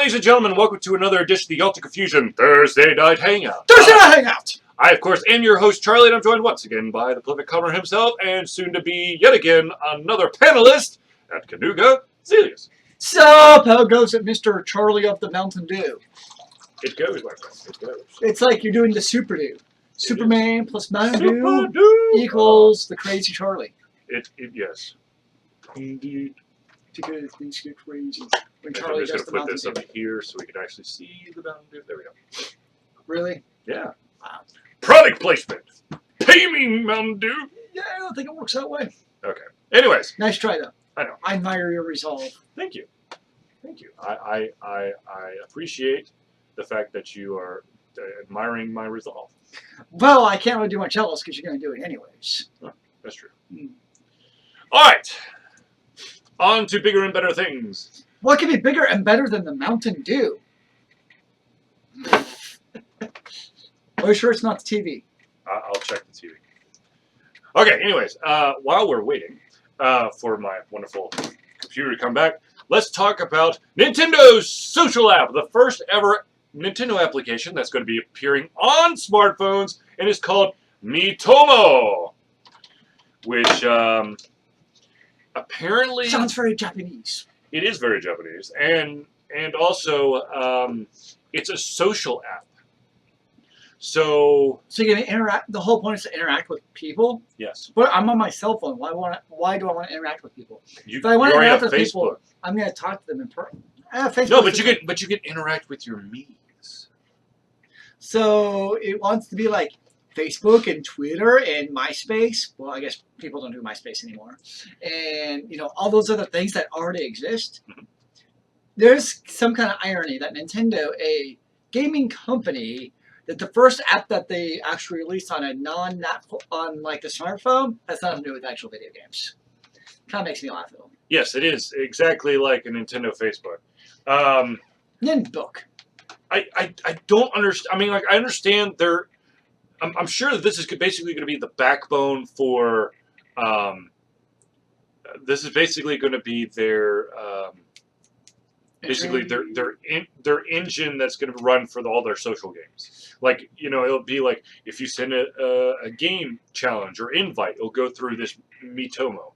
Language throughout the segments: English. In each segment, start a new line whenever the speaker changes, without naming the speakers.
ladies and gentlemen, welcome to another edition of the Ultra Confusion Thursday Night Hangout.
Thursday Night Hangout!
I, of course, am your host, Charlie, and I'm joined once again by the prolific comer himself, and soon to be, yet again, another panelist at Nooga, Zealeus.
Sup? How goes it, Mr. Charlie of the Mountain Dew?
It goes, my friend. It goes.
It's like you're doing the Super Dew. Superman plus Mountain
Super
Dew
Dew
equals the crazy Charlie.
Yes. Indeed.
Because things get crazy when
I'm
Charlie
just
does
going to
the
put
Mountain
this
Dew.
up here so we can actually see the Mountain Dew. There we go.
Really?
Yeah.
Wow.
Product placement. Pay me, Mountain Dew.
Yeah, I don't think it works that way.
Okay. Anyways.
Nice try, though.
I know.
I admire your resolve.
Thank you. Thank you. I appreciate the fact that you are admiring my resolve.
Well, I can't really do much else because you're going to do it anyways.
Oh, that's true. All right. On to bigger and better things.
What could be bigger and better than the Mountain Dew? Are you sure it's not the TV?
I'll check the TV. Okay, anyways, while we're waiting for my wonderful computer to come back, let's talk about Nintendo's social app, the first ever Nintendo application that's going to be appearing on smartphones, and is called MiiTomo, which apparently
Sounds very Japanese.
it is very Japanese, and also it's a social app. So
you're gonna interact. The whole point is to interact with people.
yes,
But I'm on my cell phone. Why do I want to interact with people?
you
I want to
already
interact
have
with
Facebook.
people, I'm gonna talk to them in person. Facebook.
No, but you can interact with your Miis.
So it wants to be like Facebook and Twitter and MySpace. Well, I guess people don't do MySpace anymore, and all those other things that already exist.
Mhm.
There's some kind of irony that Nintendo, a gaming company, that the first app that they actually released on on like the smartphone has nothing to do with actual video games. Kind of makes me laugh though.
Yes, it is exactly like a Nintendo Facebook.
Nintbook.
I don't understand. I mean, like, I understand they're. I'm sure that this is basically going to be the backbone for. This is basically going to be their. Basically, their engine that's going to run for all their social games. Like, it'll be like if you send a game challenge or invite, it'll go through this MiiTomo.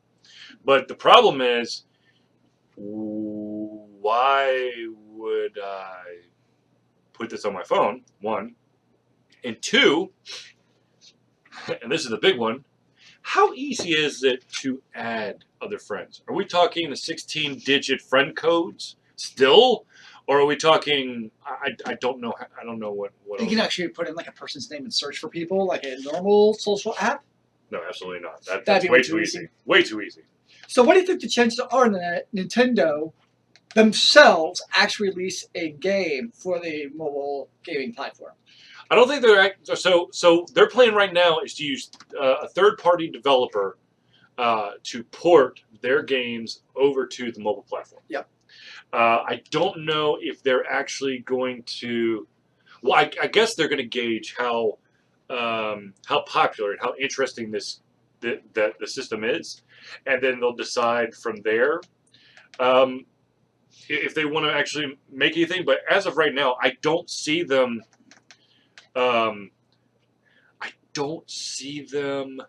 But the problem is, why would I put this on my phone? One, and two, and this is the big one. How easy is it to add other friends? Are we talking the 16-digit friend codes? Still, or are we talking? I don't know. I don't know what.
You can actually put in like a person's name and search for people like a normal social app.
No, absolutely not. That's
That'd be
way too easy. Way too easy.
So what do you think the chances are that Nintendo themselves actually release a game for the mobile gaming platform?
I don't think they're so their plan right now is to use a third-party developer to port their games over to the mobile platform.
Yep.
I don't know if they're actually going to. Well, I guess they're going to gauge how popular and how interesting the system is, and then they'll decide from there if they want to actually make anything. But as of right now, I don't see them. I don't see them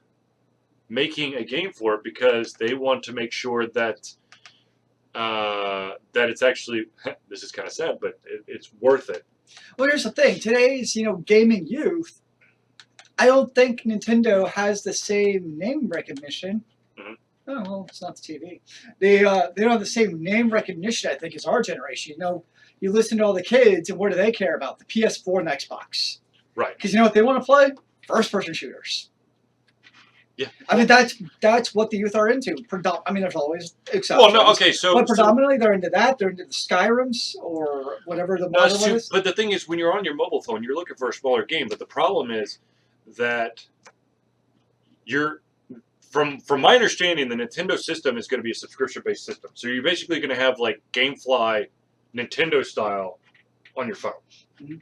making a game for it because they want to make sure that. That it's actually, this is kind of sad, but it's worth it.
Well, here's the thing. Today's, gaming youth, I don't think Nintendo has the same name recognition.
Mm-hmm.
Oh, well, it's not the TV. They don't have the same name recognition, I think, as our generation. You listen to all the kids, and what do they care about? The PS4 and Xbox.
Right.
Because you know what they want to play? First-person shooters.
Yeah.
I mean, that's what the youth are into. I mean, there's always exceptions.
Well, no, okay,
but predominantly they're into that. They're into the Skyrims or whatever the model is.
But the thing is, when you're on your mobile phone, you're looking for a smaller game. But the problem is that from my understanding, the Nintendo system is going to be a subscription-based system. So you're basically going to have like GameFly, Nintendo style, on your phone.
Mm-hmm.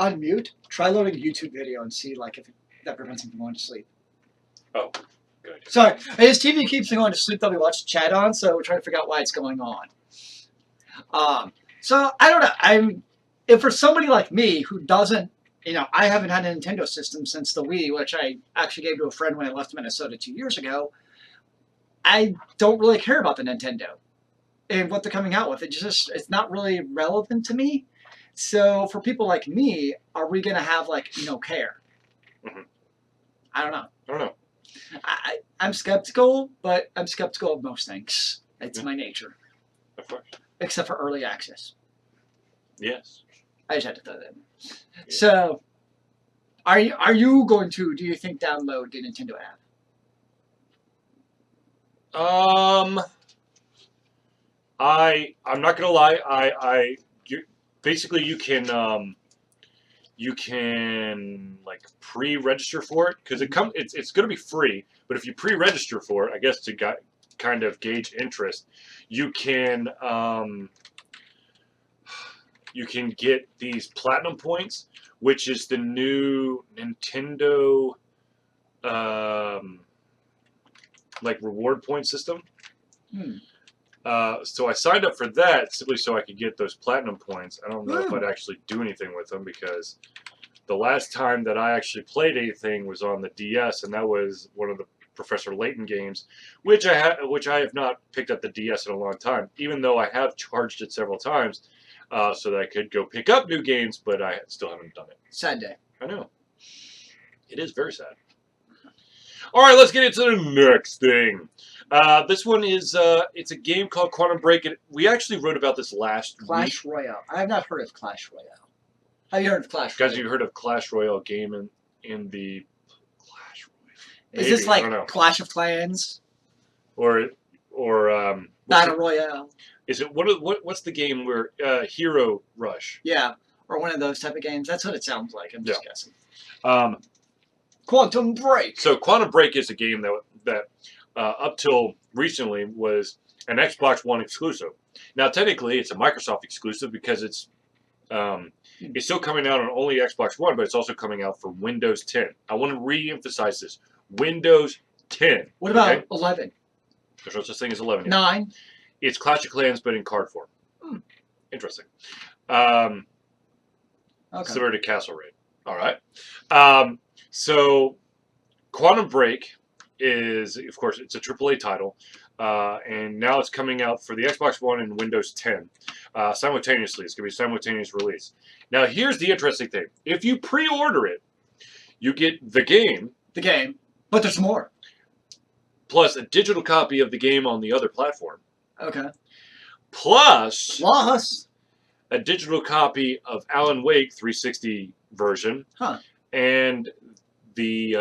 Unmute. Try loading a YouTube video and see like if that prevents him from going to sleep.
Oh, good.
Sorry, his TV keeps going to sleep that we watch the chat on, so we're trying to figure out why it's going on. So I don't know. If for somebody like me who doesn't, I haven't had a Nintendo system since the Wii, which I actually gave to a friend when I left Minnesota 2 years ago. I don't really care about the Nintendo and what they're coming out with. It's not really relevant to me. So for people like me, are we going to have no care?
Mm-hmm.
I don't know.
I don't know.
I'm skeptical, but I'm skeptical of most things. It's my nature.
Of course.
Except for early access.
Yes.
I just had to throw that in. Yeah. So, are you going to, do you think, download the Nintendo app?
I'm not gonna lie. Basically you can like pre-register for it because it's gonna be free. But if you pre-register for it, I guess to kind of gauge interest, you can get these platinum points, which is the new Nintendo like reward point system. So I signed up for that simply so I could get those platinum points. I don't know if I'd actually do anything with them because the last time that I actually played anything was on the DS, and that was one of the Professor Layton games, which I have not picked up the DS in a long time, even though I have charged it several times so that I could go pick up new games, but I still haven't done it.
Sad day.
I know. It is very sad. All right, let's get into the next thing. This one is it's a game called Quantum Break. We actually wrote about this last week.
Clash Royale. I have not heard of Clash Royale. Have you heard of Clash Royale?
Guys, you heard of Clash Royale game in the Clash Royale?
Maybe. Is this like Clash of Clans?
Or
Battle Royale?
Is it what's the game where Hero Rush?
Yeah, or one of those type of games. That's what it sounds like. I'm just guessing. Quantum Break.
So Quantum Break is a game that up till recently was an Xbox One exclusive. Now technically it's a Microsoft exclusive because it's still coming out on only Xbox One, but it's also coming out for Windows 10. I want to re-emphasize this: Windows 10.
What about 11?
There's no such thing as 11 yet.
9.
It's Clash of Clans, but in card form. Interesting.
Okay.
Similar to Castle Raid. All right. So Quantum Break is, of course, it's a AAA title, and now it's coming out for the Xbox One and Windows 10 simultaneously. It's going to be a simultaneous release. Now, here's the interesting thing. If you pre-order it, you get the game.
The game. But there's more.
Plus a digital copy of the game on the other platform.
Okay.
Plus
a
digital copy of Alan Wake 360 version.
Huh.
And the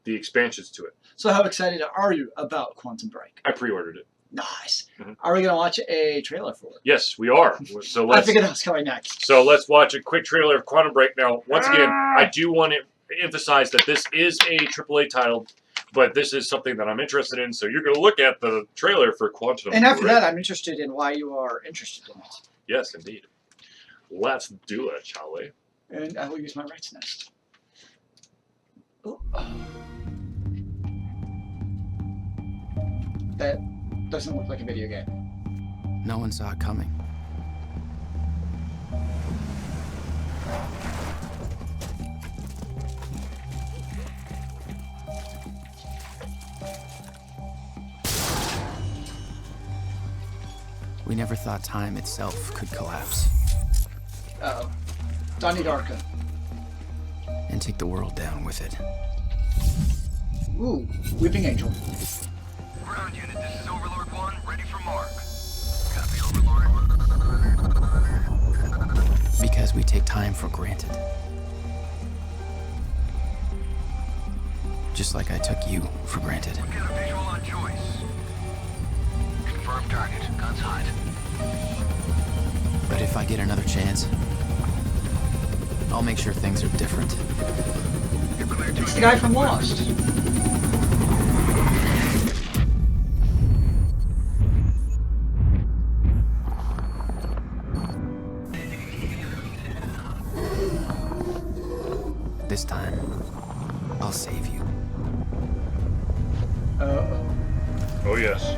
expansions to it.
So how excited are you about Quantum Break?
I pre-ordered it.
Nice.
Mm-hmm.
Are we going to watch a trailer for it?
Yes, we are. So
I figured that was coming next.
So let's watch a quick trailer of Quantum Break. Now, once again, I do want to emphasize that this is a AAA title, but this is something that I'm interested in. So you're going to look at the trailer for Quantum Break.
And after that, I'm interested in why you are interested in it.
Yes, indeed. Let's do it, shall we?
And I will use my rights nest. Oh. That doesn't look like a video game.
No one saw it coming. We never thought time itself could collapse.
Uh-oh. Donnie Darko.
And take the world down with it.
Ooh, Weeping Angel.
Ground unit, this is Overlord 1, ready for mark. Copy, Overlord.
Because we take time for granted. Just like I took you for granted.
We've got a visual on choice. Confirmed target, guns hot.
But if I get another chance, I'll make sure things are different.
You're cleared to
It's the guy from Lost.
This time, I'll save you.
Oh, yes.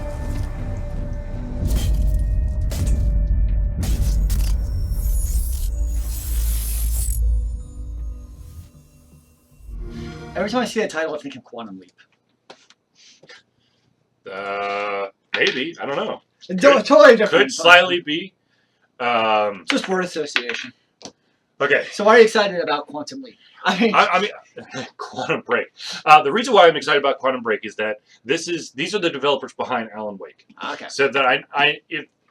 Every time I see that title, I think of Quantum Leap.
Maybe. I don't know.
Totally different.
Could slightly be.
Just word association.
Okay.
So why are you excited about Quantum Leap?
I mean, Quantum Break. The reason why I'm excited about Quantum Break is that these are the developers behind Alan Wake.
Okay.
So that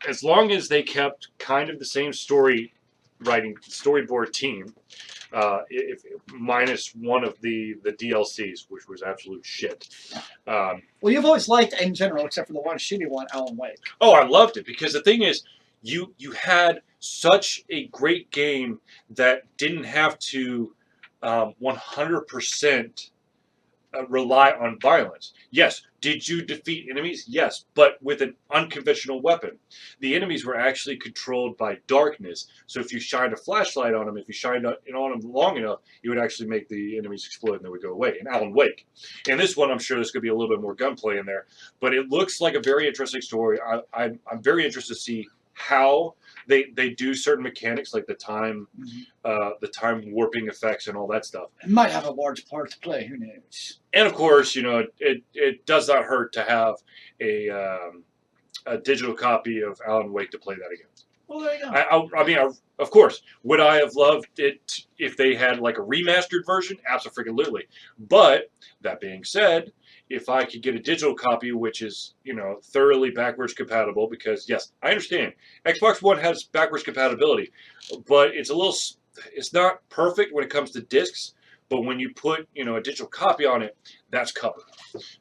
as long as they kept kind of the same storyboard team, if minus one of the DLCs, which was absolute shit.
Well, you've always liked, in general, except for the one shitty one, Alan Wake.
Oh, I loved it because the thing is, you had such a great game that didn't have to 100% rely on violence. Yes, did you defeat enemies? Yes, but with an unconventional weapon. The enemies were actually controlled by darkness, so if you shined a flashlight on them, if you shined it on them long enough, it would actually make the enemies explode and they would go away. In Alan Wake. In this one, I'm sure there's going to be a little bit more gunplay in there, but it looks like a very interesting story. I'm very interested to see how they do certain mechanics like the time warping effects and all that stuff.
It might have a large part to play. Who knows?
And of course, it does not hurt to have a digital copy of Alan Wake to play that again.
Well, there you go.
I mean, of course, would I have loved it if they had like a remastered version? Absolutely. But that being said, if I could get a digital copy, which is, thoroughly backwards compatible, because yes, I understand Xbox One has backwards compatibility, but it's not perfect when it comes to discs. But when you put, a digital copy on it, that's covered.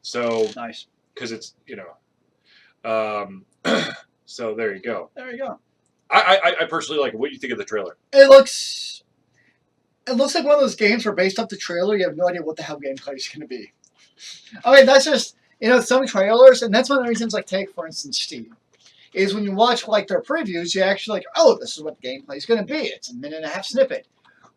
So
nice,
because it's, so there you go.
There you go.
I personally like it. What do you think of the trailer?
It looks like one of those games where based off the trailer, you have no idea what the hell gameplay is going to be. I mean, that's just, some trailers, and that's one of the reasons, take, for instance, Steam, is when you watch, their previews, you actually oh, this is what the gameplay is going to be. It's a 1.5-minute snippet.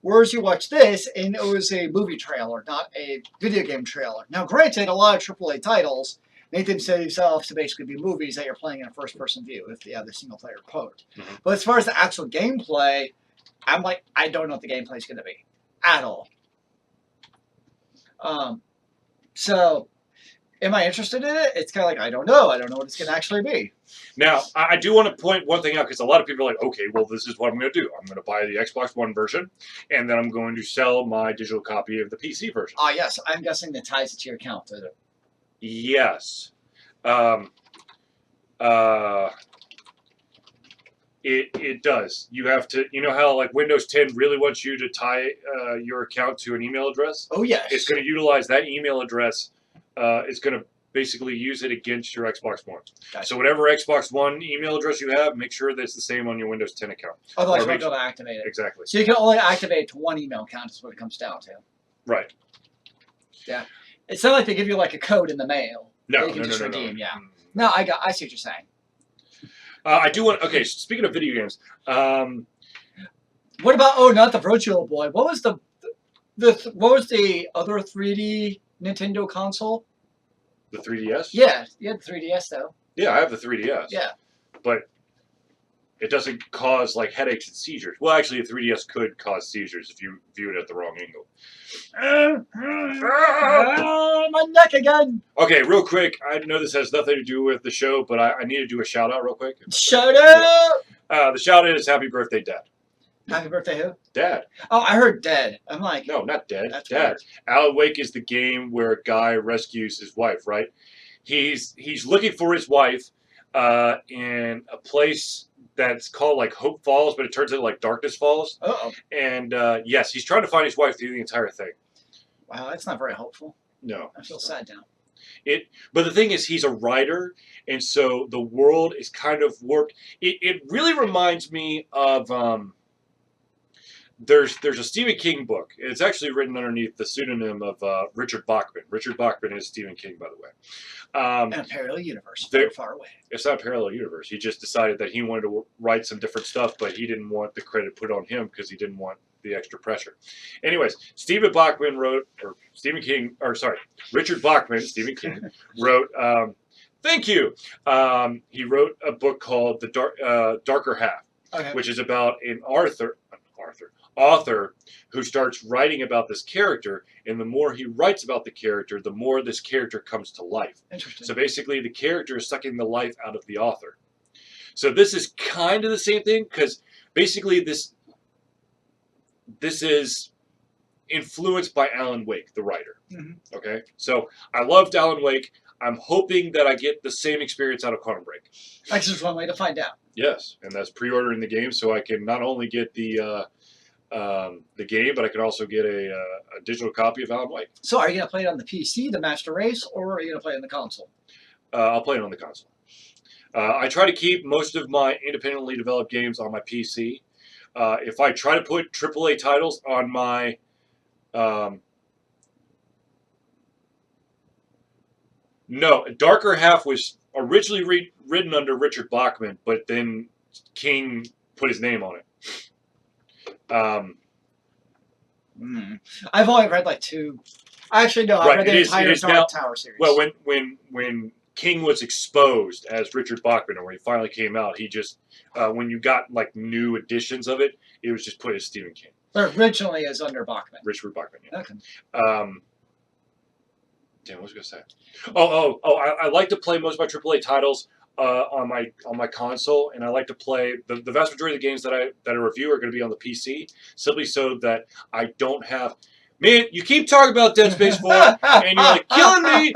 Whereas you watch this, and it was a movie trailer, not a video game trailer. Now, granted, a lot of AAA titles make themselves to basically be movies that you're playing in a first-person view if they have the single-player mode. Mm-hmm. But as far as the actual gameplay, I'm I don't know what the gameplay is going to be at all. So, am I interested in it? It's kind of I don't know. I don't know what it's going to actually be.
Now, I do want to point one thing out, because a lot of people are like, okay, well, this is what I'm going to do. I'm going to buy the Xbox One version, and then I'm going to sell my digital copy of the PC version.
Yes. I'm guessing that ties it to your account, does it?
Yes. It does. You have to, how Windows 10 really wants you to tie your account to an email address?
Oh, yes.
It's going to utilize that email address. It's going to basically use it against your Xbox One. Gotcha. So whatever Xbox One email address you have, make sure that it's the same on your Windows 10 account.
Otherwise, you won't be able to activate it.
Exactly.
So you can only activate to one email account is what it comes down to.
Right.
Yeah. It's not like they give you a code in the mail.
No,
you can just redeem.
No.
Yeah. No, I see what you're saying.
I do want. Okay, speaking of video games,
what about? Not the Virtual Boy. What was the other 3D Nintendo console?
The 3DS.
Yeah, you had the 3DS though.
Yeah, I have the 3DS.
Yeah,
but it doesn't cause headaches and seizures. Well, actually, a 3DS could cause seizures if you view it at the wrong angle.
My neck again.
Okay, real quick. I know this has nothing to do with the show, but I need to do a shout out real quick.
Shout out!
The shout out is Happy Birthday, Dad.
Happy birthday, who?
Dad.
Oh, I heard dead. I'm like...
No, not dead.
That's
Dad.
weird.
Alan Wake is the game where a guy rescues his wife, right? He's looking for his wife in a place that's called Hope Falls, but it turns into Darkness Falls.
Uh-oh.
And yes, he's trying to find his wife through the entire thing.
Wow, that's not very hopeful.
No.
I feel sad now.
But the thing is, he's a writer, and so the world is kind of warped. It really reminds me of there's a Stephen King book. It's actually written underneath the pseudonym of Richard Bachman. Richard Bachman is Stephen King, by the way.
In a parallel universe, very far away.
It's not a parallel universe. He just decided that he wanted to write some different stuff, but he didn't want the credit put on him because he didn't want the extra pressure. Anyways, Richard Bachman, Stephen King, wrote, thank you. He wrote a book called The Darker Half, okay, which is about an author who starts writing about this character, and the more he writes about the character, the more this character comes to life.
Interesting.
So basically, the character is sucking the life out of the author. So this is kind of the same thing, because basically this is influenced by Alan Wake, the writer.
Mm-hmm.
Okay, so I loved Alan Wake. I'm hoping that I get the same experience out of Quantum Break.
That's just one way to find out.
Yes, and that's pre-ordering the game, so I can not only get the game, but I can also get a digital copy of Alan Wake.
So are you going to play it on the PC, the Master Race, or are you going to play it on the console?
I'll play it on the console. I try to keep most of my independently developed games on my PC. If I try to put AAA titles on my no, Darker Half was originally written under Richard Bachman, but then King put his name on it.
I've only read like 2. Actually, no, I've read the entire Dark Tower series.
Well, when King was exposed as Richard Bachman, or when he finally came out, he just when you got like new editions of it, it was just put as Stephen King.
But originally is under Bachman.
Richard Bachman. Yeah.
Okay.
Damn, what was I gonna say? I like to play most of my AAA titles on my console, and I like to play the vast majority of the games that I review are going to be on the PC, simply so that I don't have. Man, you keep talking about Dead Space 4, and you're like killing me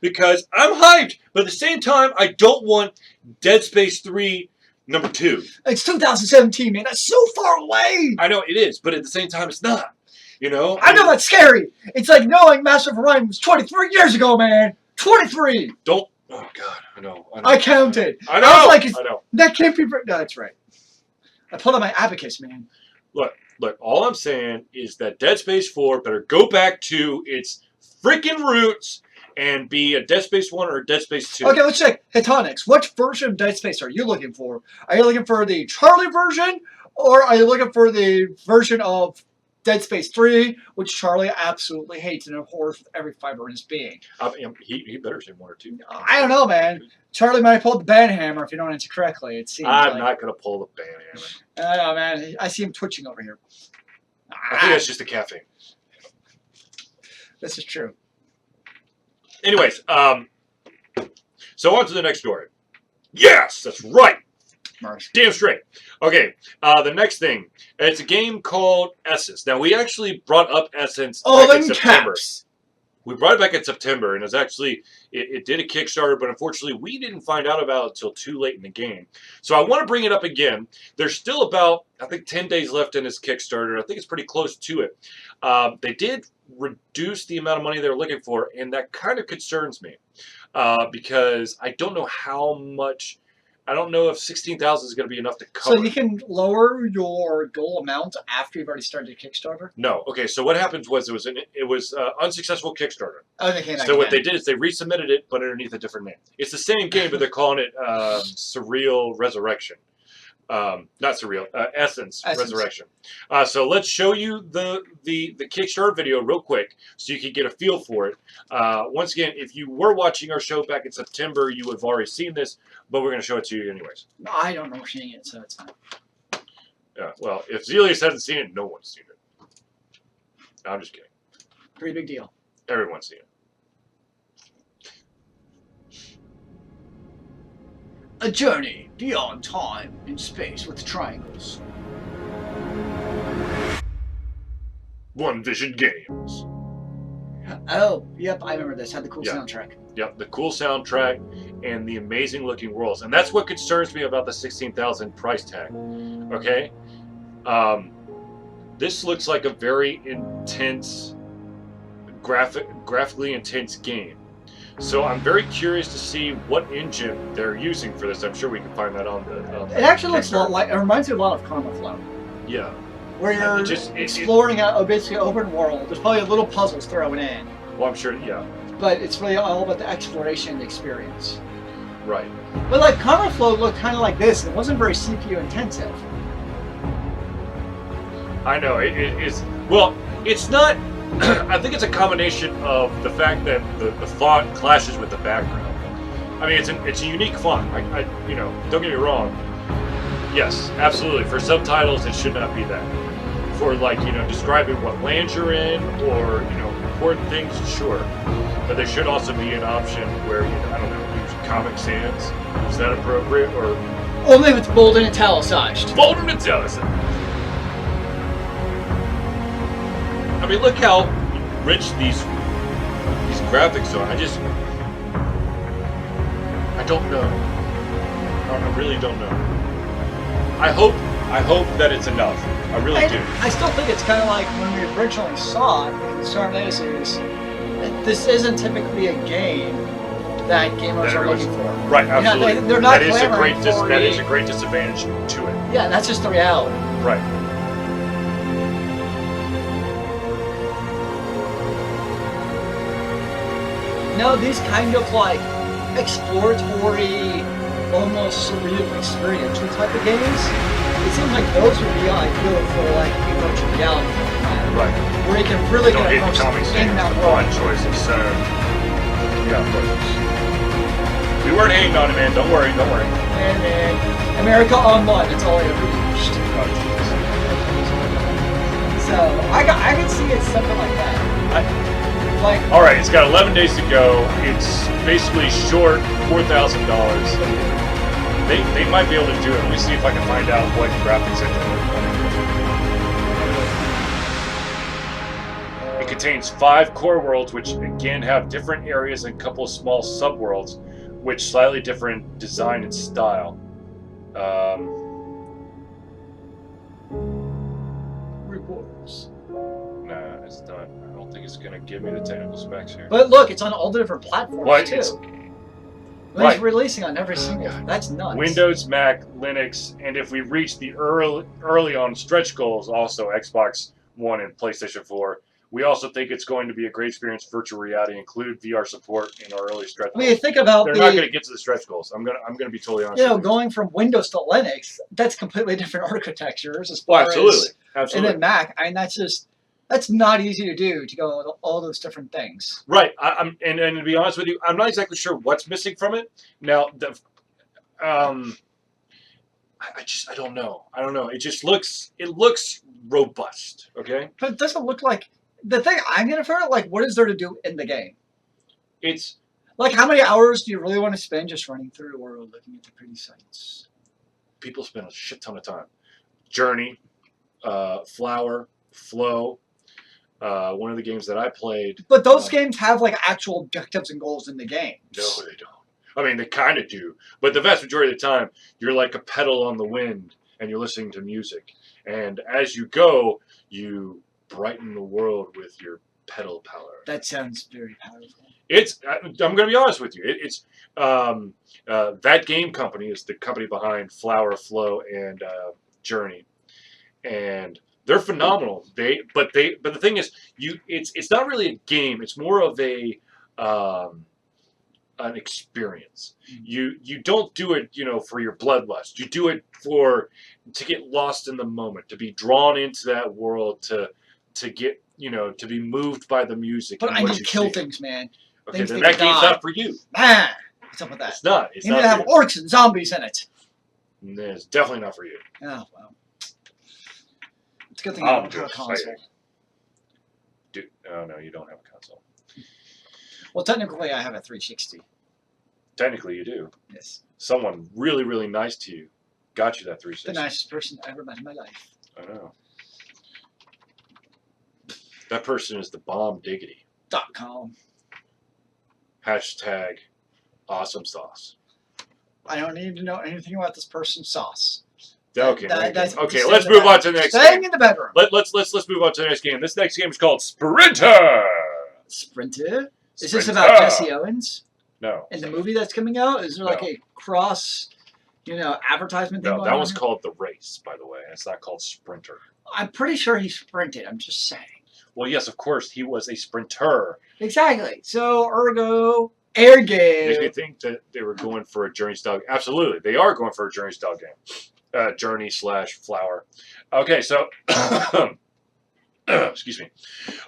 because I'm hyped, but at the same time, I don't want Dead Space 3 number 2.
It's 2017, man. That's so far away.
I know it is, but at the same time, it's not. You know?
I know that's scary. It's like knowing Master of Orion was 23 years ago, man. 23.
Don't. Oh God, I know.
I counted.
I know.
I was like,
I know.
That can't be. No, that's right. I pulled out my abacus, man.
Look. All I'm saying is that Dead Space 4 better go back to its freaking roots and be a Dead Space 1 or a Dead Space 2.
Okay, let's check. Hetonics. What version of Dead Space are you looking for? Are you looking for the Charlie version, or are you looking for the version of Dead Space 3, which Charlie absolutely hates and abhors with every fiber in his being?
He better say 1 or 2.
I don't know, man. Charlie might have pulled the band hammer if you don't answer correctly. It seems
I'm not going to pull the band hammer.
I know, man. I see him twitching over here.
I think that's just the caffeine.
This is true.
Anyways, so on to the next story. Yes, that's right.
Marsh.
Damn straight. Okay, the next thing. It's a game called Essence. Now, we actually brought up Essence back in September.
Caps.
We brought it back in September, and it did a Kickstarter, but unfortunately, we didn't find out about it until too late in the game. So I want to bring it up again. There's still about, I think, 10 days left in this Kickstarter. I think it's pretty close to it. They did reduce the amount of money they were looking for, and that kind of concerns me because I don't know how much. I don't know if 16,000 is going to be enough to cover.
So you can lower your goal amount after you've already started a Kickstarter?
No. Okay. So what happens was it was unsuccessful Kickstarter.
Oh, they came back
So what
again.
they did is they resubmitted it, but underneath a different name. It's the same game, but they're calling it Surreal Resurrection. Not Surreal. Essence Resurrection. So let's show you the Kickstarter video real quick so you can get a feel for it. Once again, if you were watching our show back in September, you would have already seen this, but we're going to show it to you anyways.
No, I don't know seeing it, so it's fine.
Yeah, well, if Zealeus hasn't seen it, no one's seen it. I'm just kidding.
Pretty big deal.
Everyone's seen it.
A journey beyond time and space with triangles.
One Vision Games.
Oh, yep, I remember this. Had the cool
Yeah.
soundtrack.
Yep, the cool soundtrack and the amazing looking worlds. And that's what concerns me about the 16,000 price tag. Okay? This looks like a very intense, graphically intense game. So I'm very curious to see what engine they're using for this. I'm sure we can find that on the
It actually looks a lot like, it reminds me a lot of Karma Flow.
Yeah.
Where you're exploring a basically open world. There's probably little puzzles thrown in.
Well, I'm sure, yeah.
But it's really all about the exploration experience.
Right.
But like Karma Flow looked kind of like this. It wasn't very CPU intensive.
I know, it's, well, it's not, I think it's a combination of the fact that the font clashes with the background. I mean, it's a unique font. Don't get me wrong. Yes, absolutely. For subtitles, it should not be that. for like, you know, describing what land you're in or, you know, important things, sure. But there should also be an option where, you know, I don't know, use Comic Sans. Is that appropriate? Or
Only if it's bold and italicized.
bold and italicized. I mean, look how rich these graphics are. I don't know. I really don't know. I hope that it's enough. I really do.
I still think it's kind of like when we originally saw it in Zealeus, this isn't typically a game that gamers are looking for.
Right, absolutely.
You know, they're not
that is a great
clamoring
that is a great disadvantage to it.
Yeah, that's just the reality.
Right.
No, these kind of like exploratory, almost surreal experiential type of games, it seems like those would be ideal for like virtual reality.
Right.
Where you can really
Don't
get
hate the
immersed
Comic
in
Sans.
that
The
world.
one choice of center. Yeah, of course. We weren't hating on it, man. Don't worry.
And then America Online, that's all I ever used.
Oh, Jesus.
So I can see it's something like that. Like,
All right, it's got 11 days to go. It's basically short $4,000. They might be able to do it. Let me see if I can find out what graphics engine they're running. It contains 5 core worlds, which again have different areas and a couple of small sub-worlds, which slightly different design and style.
reports.
Nah, it's not. I don't think it's gonna give me the technical specs here.
But look, it's on all the different platforms
Well,
too.
it's-
It's
right.
releasing on every single. That's nuts.
Windows, Mac, Linux, and if we reach the early on stretch goals, also Xbox One and PlayStation 4. We also think it's going to be a great experience. Virtual reality, include VR support in our early stretch
I mean, you
goals.
think about
They're
the,
not going to get to the stretch goals. I'm gonna be totally honest.
you know,
with you.
going from Windows to Linux, that's completely different architectures as
Well,
far
absolutely,
as, and
absolutely.
then Mac. I mean, that's not easy to do, to go with all those different things.
Right. And to be honest with you, I'm not exactly sure what's missing from it. Now, I don't know. It looks robust. Okay.
But it doesn't look like the thing I'm gonna figure out. Like, what is there to do in the game?
It's
Like, how many hours do you really want to spend just running through or looking at the pretty sights?
people spend a shit ton of time. Journey, Flower, Flow. One of the games that I played.
But those games have like actual objectives and goals in the game.
No, they don't. I mean, they kind of do, but the vast majority of the time, you're like a pedal on the wind, and you're listening to music. And as you go, you brighten the world with your pedal power.
That sounds very powerful.
I'm going to be honest with you. That game company is the company behind Flower, Flow, and Journey, and they're phenomenal. But the thing is, it's not really a game. It's more of an experience. You don't do it, for your bloodlust. You do it to get lost in the moment, to be drawn into that world, to get, to be moved by the music.
But
and
I
what
need
you
to kill
see.
things, man.
Okay,
Things
then
need
that
to
game's
die.
not for you.
Ah, what's up with that?
It's not. It's
You need
not
to have
for you.
orcs and zombies in it.
It's definitely not for you.
Oh, well. It's a good thing I
I'm
don't have a
just
console.
saying. Dude, oh no, you don't have a console.
Well, technically, I have a 360.
Technically, you do.
Yes.
Someone really, really nice to you got you that
The
360.
nicest person I ever met in my life.
I know. That person is the bomb diggity.
.com.
Hashtag awesome sauce.
I don't need to know anything about this person's sauce.
Okay,
That's-
okay.
stay
Let's
in the
move on
bedroom.
to the next
Staying
game.
in the bedroom.
Let's move on to the next game. This next game is called Sprinter.
Sprinter? Is this
Sprinter.
about Jesse Owens?
No.
In the movie that's coming out? Is there like
No.
a cross, advertisement thing
No,
going
that
on
was
here?
called The Race, by the way. It's not called Sprinter.
I'm pretty sure he sprinted. I'm just saying.
Well, yes, of course, he was a sprinter.
Exactly. So, ergo.
Makes me think that they were going for a Journey style. Absolutely, they are going for a Journey style game. Journey/Flower. Okay, so excuse me.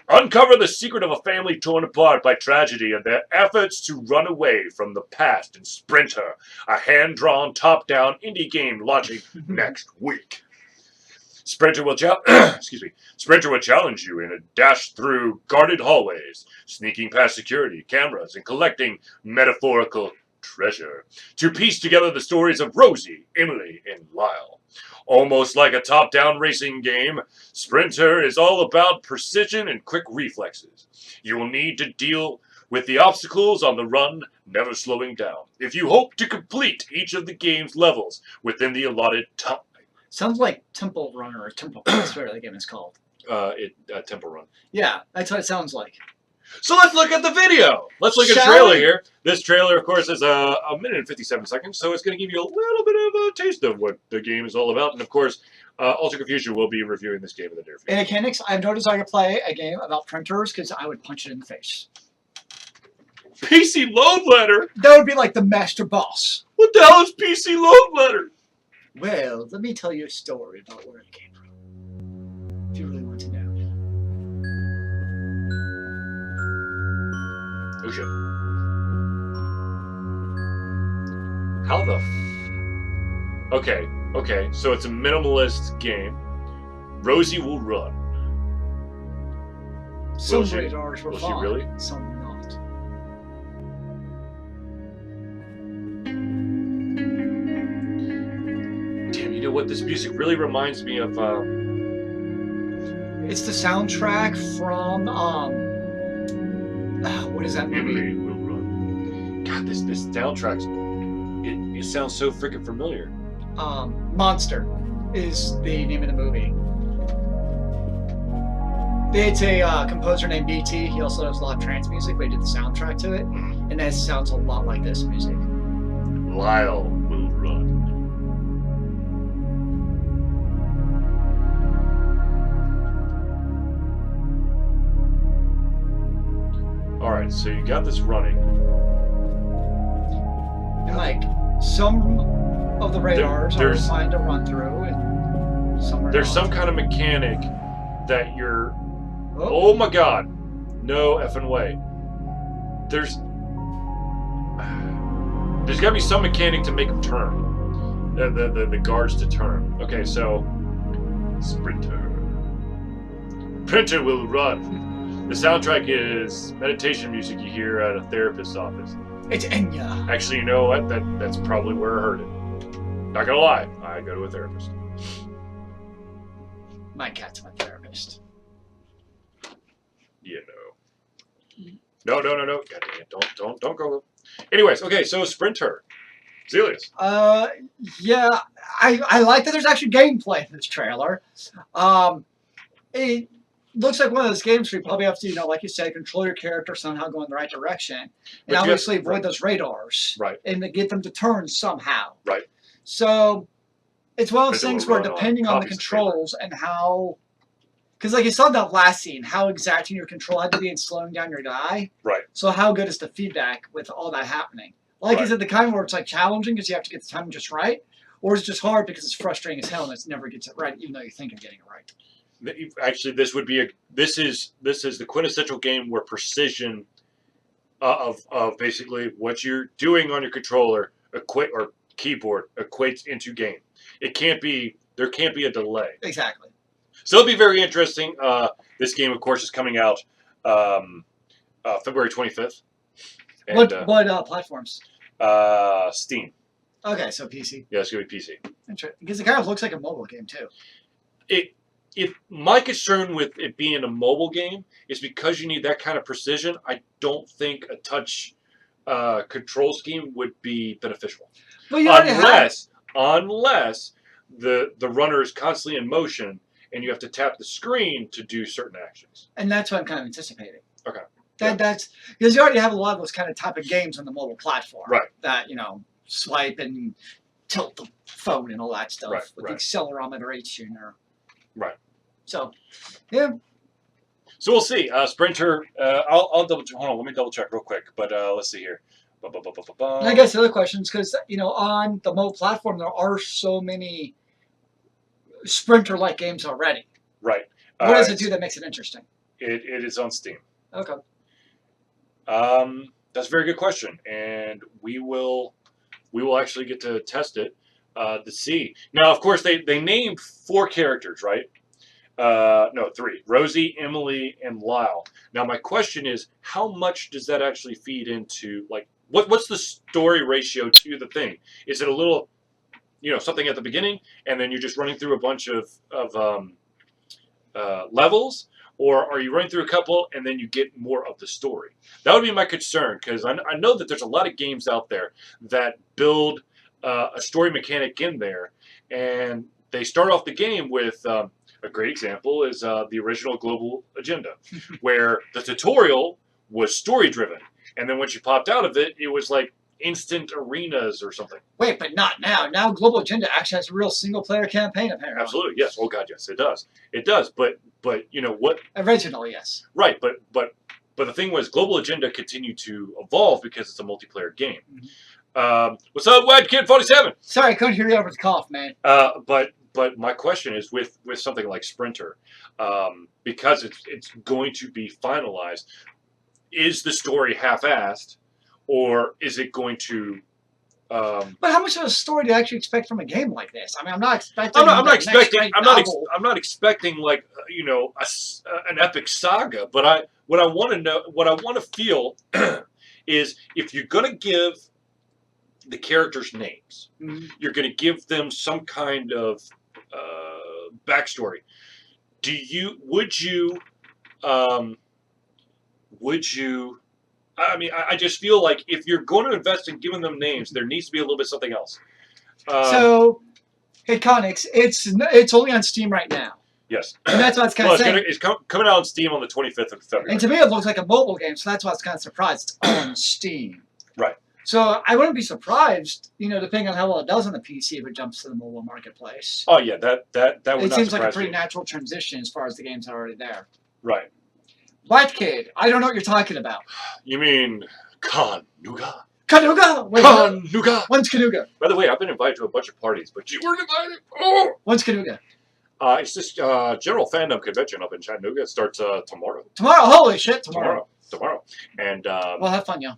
Uncover the secret of a family torn apart by tragedy and their efforts to run away from the past in Sprinter, a hand-drawn, top-down indie game launching next week. Sprinter will excuse me. Sprinter will challenge you in a dash through guarded hallways, sneaking past security cameras and collecting metaphorical treasure to piece together the stories of Rosie, Emily, and Lyle. Almost like a top-down racing game, Sprinter is all about precision and quick reflexes. You will need to deal with the obstacles on the run, never slowing down, if you hope to complete each of the game's levels within the allotted time.
Sounds like Temple Run or Temple Quest, whatever the game is called.
Temple Run.
Yeah, that's what it sounds like.
So let's look at the video. Let's look at the
Shall
trailer
we?
here. This trailer, of course, is a minute and 57 seconds, so it's going to give you a little bit of a taste of what the game is all about. And, of course, Ultra Confusion will be reviewing this game in the near future.
In mechanics, I have no desire to play a game about printers because I would punch it in the face.
PC Load Letter?
That would be like the master boss.
What the hell is PC Load Letter?
Well, let me tell you a story about where it came from. If you really want to know.
Oh shit. How the Okay, so it's a minimalist game. Rosie will run.
Some
she?
radars were
Will she
fine,
really?
some were not.
Damn, you know what? This music really reminds me of,
It's the soundtrack from, what is that movie?
Emily will run. God, this soundtrack's... It sounds so freaking familiar.
Monster is the name of the movie. It's a composer named BT. He also does a lot of trance music, but he did the soundtrack to it, and it sounds a lot like this music.
Lyle will run. Alright, so you got this running.
And like some of the radars are
there's-
designed to run through, and some are
There's
not.
some kind of mechanic that you're...
Oh,
Oh my god. No effing way. There's gotta be some mechanic to make them turn. The guards to turn. Okay, so... Sprinter. Sprinter will run. The soundtrack is meditation music you hear at a therapist's office.
it's Enya.
Actually, you know what? That's probably where I heard it. Not gonna lie, I go to a therapist.
My cat's my therapist.
You know. No. God dang it. Don't go. Anyways, okay, so Sprinter. Zealeus.
Yeah, I like that there's actually gameplay in this trailer. It looks like one of those games where you probably have to, like you said, control your character somehow, go in the right direction,
But
and
you
obviously
have-
avoid
right.
those radars,
Right.
and to get them to turn somehow.
Right.
So it's one of those
But they
things
will
where
run on
depending on the
copies of paper.
controls and how, because like you saw in that last scene, how exacting your control had to be in slowing down your guy.
Right.
So how good is the feedback with all that happening? Like,
Right.
is it the kind where it's like challenging because you have to get the timing just right, or is it just hard because it's frustrating as hell and it never gets it right, even though you think you're getting it right?
Actually, this would be this is the quintessential game where precision of basically what you're doing on your controller or keyboard equates into game. There can't be a delay.
Exactly.
So it'll be very interesting. This game, of course, is coming out February 25th. And,
What platforms?
Steam.
Okay, so PC.
Yeah, it's gonna be PC.
Interesting. Because it kind of looks like a mobile game too.
If my concern with it being a mobile game is because you need that kind of precision, I don't think a touch control scheme would be beneficial.
But you already have.
Unless the runner is constantly in motion and you have to tap the screen to do certain actions.
And that's what I'm kind of anticipating.
Okay.
That's because you already have a lot of those kind of type of games on the mobile platform.
Right.
That, swipe and tilt the phone and all that stuff
Right,
with
right.
the accelerometer H tuner.
Right.
So, yeah.
So we'll see. Sprinter, I'll double check. Hold on, let me double check real quick. But let's see here.
And I guess the other question is because, on the mobile platform, there are so many Sprinter-like games already.
Right.
What does it do that makes it interesting?
It is on Steam.
Okay.
That's a very good question, and we will actually get to test it The C. Now, of course, they named 4 characters, right? No, 3. Rosie, Emily, and Lyle. Now, my question is, how much does that actually feed into, like, what's the story ratio to the thing? Is it a little, something at the beginning, and then you're just running through a bunch of levels? Or are you running through a couple, and then you get more of the story? That would be my concern, because I know that there's a lot of games out there that build a story mechanic in there, and they start off the game with... a great example is the original Global Agenda, where the tutorial was story-driven. And then once you popped out of it, it was like instant arenas or something.
Wait, but not now. Now Global Agenda actually has a real single-player campaign, apparently.
Absolutely, yes. Oh, God, yes, it does. It does, but you know what?
Original, yes.
Right, but the thing was, Global Agenda continued to evolve because it's a multiplayer game.
Mm-hmm.
What's up, Wed Kid 47?
Sorry, I couldn't hear you over the cough, man.
But my question is with something like Sprinter, because it's going to be finalized, is the story half-assed, or is it going to?
But how much of a story do you actually expect from a game like this? I mean, I'm not expecting.
I'm not expecting like an epic saga. But what I want to feel is if you're going to give the characters names,
Mm-hmm.
you're going to give them some kind of backstory. Would you? I mean, I just feel like if you're going to invest in giving them names, there needs to be a little bit something else.
So, hey, Conix, it's only on Steam right now.
Yes.
And that's why it's kind of saying.
It's coming out on Steam on the 25th of February.
And to me, it looks like a mobile game, so that's why it's kind of surprised it's on Steam.
Right.
So I wouldn't be surprised, depending on how well it does on the PC, if it jumps to the mobile marketplace.
Oh yeah, that would not
It seems like a
surprise
pretty
me.
natural transition as far as the games are already there.
Right.
White Kid, I don't know what you're talking about.
You mean Nooga?
Kanuga! Wait,
Nooga!
when's Kanuga?
By the way, I've been invited to a bunch of parties, but you weren't invited. Oh!
When's Kanuga?
It's this general fandom convention up in Chattanooga. It starts tomorrow.
Tomorrow? Holy shit, tomorrow.
Tomorrow. And
Well, have fun, y'all.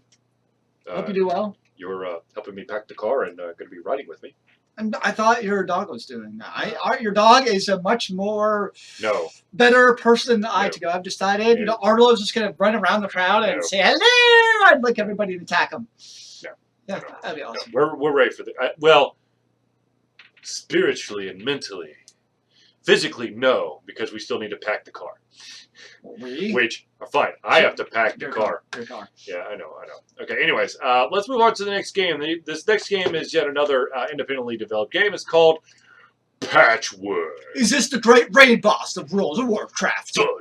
Hope you do well.
You're helping me pack the car and going to be riding with me.
And I thought your dog was doing that. Your dog is a much more better person than I to go. I've decided, Arlo's just going to run around the crowd and say hello and like everybody to attack him. Yeah, that'd be awesome.
We're ready for the well, spiritually and mentally, physically no, because we still need to pack the car. Which fine, I have to pack the car.
Your car.
Yeah, I know. Okay, anyways, let's move on to the next game. This next game is yet another independently developed game. It's called Patchwork.
Is this the great raid boss of World of Warcraft?
No.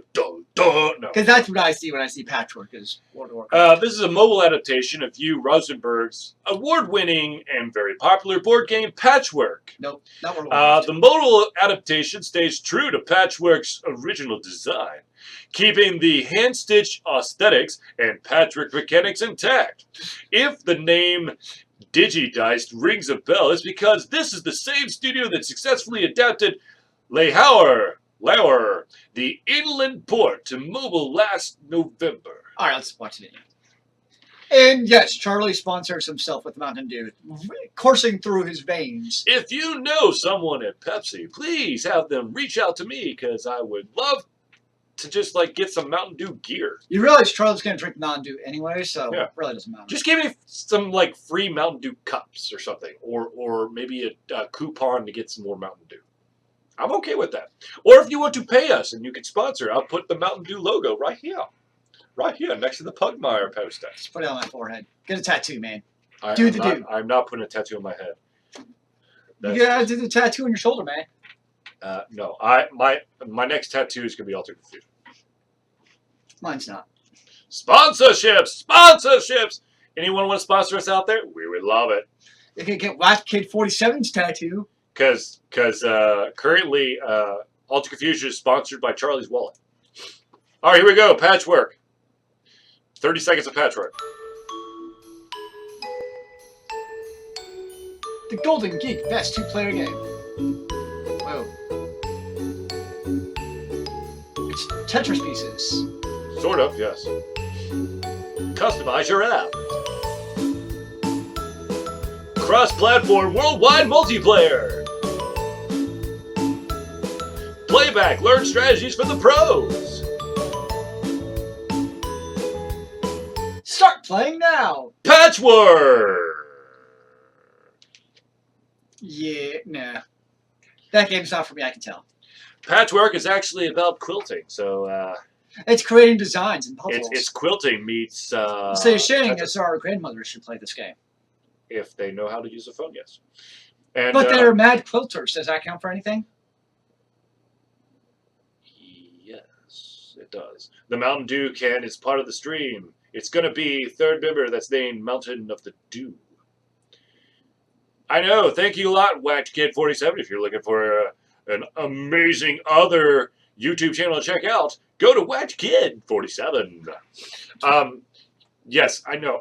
Because that's what I see when I see Patchwork is World of Warcraft.
This is a mobile adaptation of Hugh Rosenberg's award-winning and very popular board game Patchwork.
Nope, not World of Warcraft.
The mobile adaptation stays true to Patchwork's original design, keeping the hand-stitched aesthetics and patchwork mechanics intact. If the name Digidice rings a bell, it's because this is the same studio that successfully adapted Lauer, the inland port, to mobile last November.
All right, let's watch it. And yes, Charlie sponsors himself with Mountain Dew, coursing through his veins.
If you know someone at Pepsi, please have them reach out to me, because I would love to just get some Mountain Dew gear.
You realize Charlie's going to drink Mountain Dew anyway, so it really doesn't matter.
Just give me some free Mountain Dew cups or something, or maybe a coupon to get some more Mountain Dew. I'm okay with that. Or if you want to pay us and you can sponsor, I'll put the Mountain Dew logo right here next to the Pugmire poster.
Just put it on my forehead. Get a tattoo, man.
I'm not putting a tattoo on my head.
You gotta do the tattoo on your shoulder, man.
No, my next tattoo is gonna be Altered Confusion.
Mine's not.
Sponsorships! Anyone want to sponsor us out there? We would love it.
You can get Black Kid 47's tattoo.
Because currently Altered Confusion is sponsored by Charlie's Wallet. All right, here we go. Patchwork. 30 seconds of Patchwork.
The Golden Geek Best 2-Player Game. Whoa. It's Tetris pieces.
Sort of, yes. Customize your app. cross-platform worldwide multiplayer. Playback, learn strategies from the pros.
Start playing now.
Patchwork.
Yeah, nah. That game's not for me, I can tell.
Patchwork is actually about quilting, so
It's creating designs and puzzles.
it's quilting meets.
So you're saying
patchwork.
as our grandmothers should play this game.
If they know how to use a phone, yes. And,
But they're mad quilters. Does that count for anything?
Yes, it does. The Mountain Dew can is part of the stream. It's going to be third member that's named Mountain of the Dew. I know. Thank you a lot, WhackKid47. If you're looking for an amazing other YouTube channel to check out, go to WhackKid47. Yes, I know.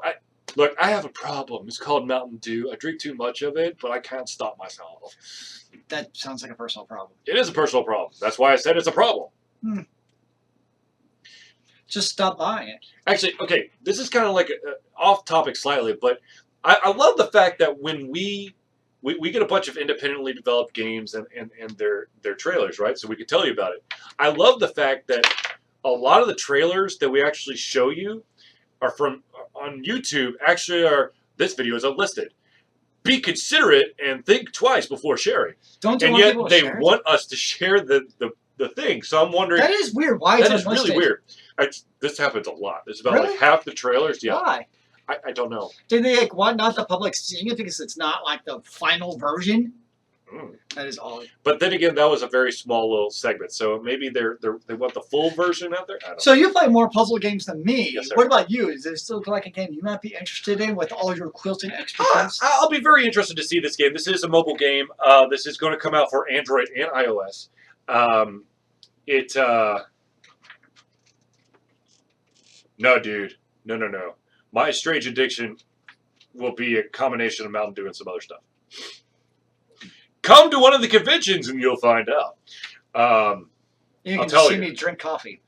Look, I have a problem. It's called Mountain Dew. I drink too much of it, but I can't stop myself.
That sounds like a personal problem.
It is a personal problem. That's why I said it's a problem.
Just stop buying it.
Actually, okay, this is kind of like off topic slightly, but I love the fact that when we get a bunch of independently developed games and their trailers, right? So we can tell you about it. I love the fact that a lot of the trailers that we actually show you are from on YouTube. Actually, this video is unlisted. Be considerate and think twice before sharing.
Don't you
And
want
yet
people to
they
share it?
want us to share the thing. So I'm wondering.
That is weird. Why is
That
it
is really
unlisted?
weird. This happens a lot. There's about
Really?
like half the trailers. Yeah.
Why?
I don't know.
Did they want not the public seeing it because it's not like the final version?
Mm.
That is all.
But then again, that was a very small little segment. So maybe they want the full version out there. I don't
So you play more puzzle games than me.
Yes, sir.
What about you? Is there still like a game you might be interested in with all your quilting
know.
expertise?
I'll be very interested to see this game. This is a mobile game. This is going to come out for Android and iOS. No, dude. No. My strange addiction will be a combination of Mountain Dew and some other stuff. Come to one of the conventions and you'll find out.
You
I'll
can
tell
see
you.
me drink coffee.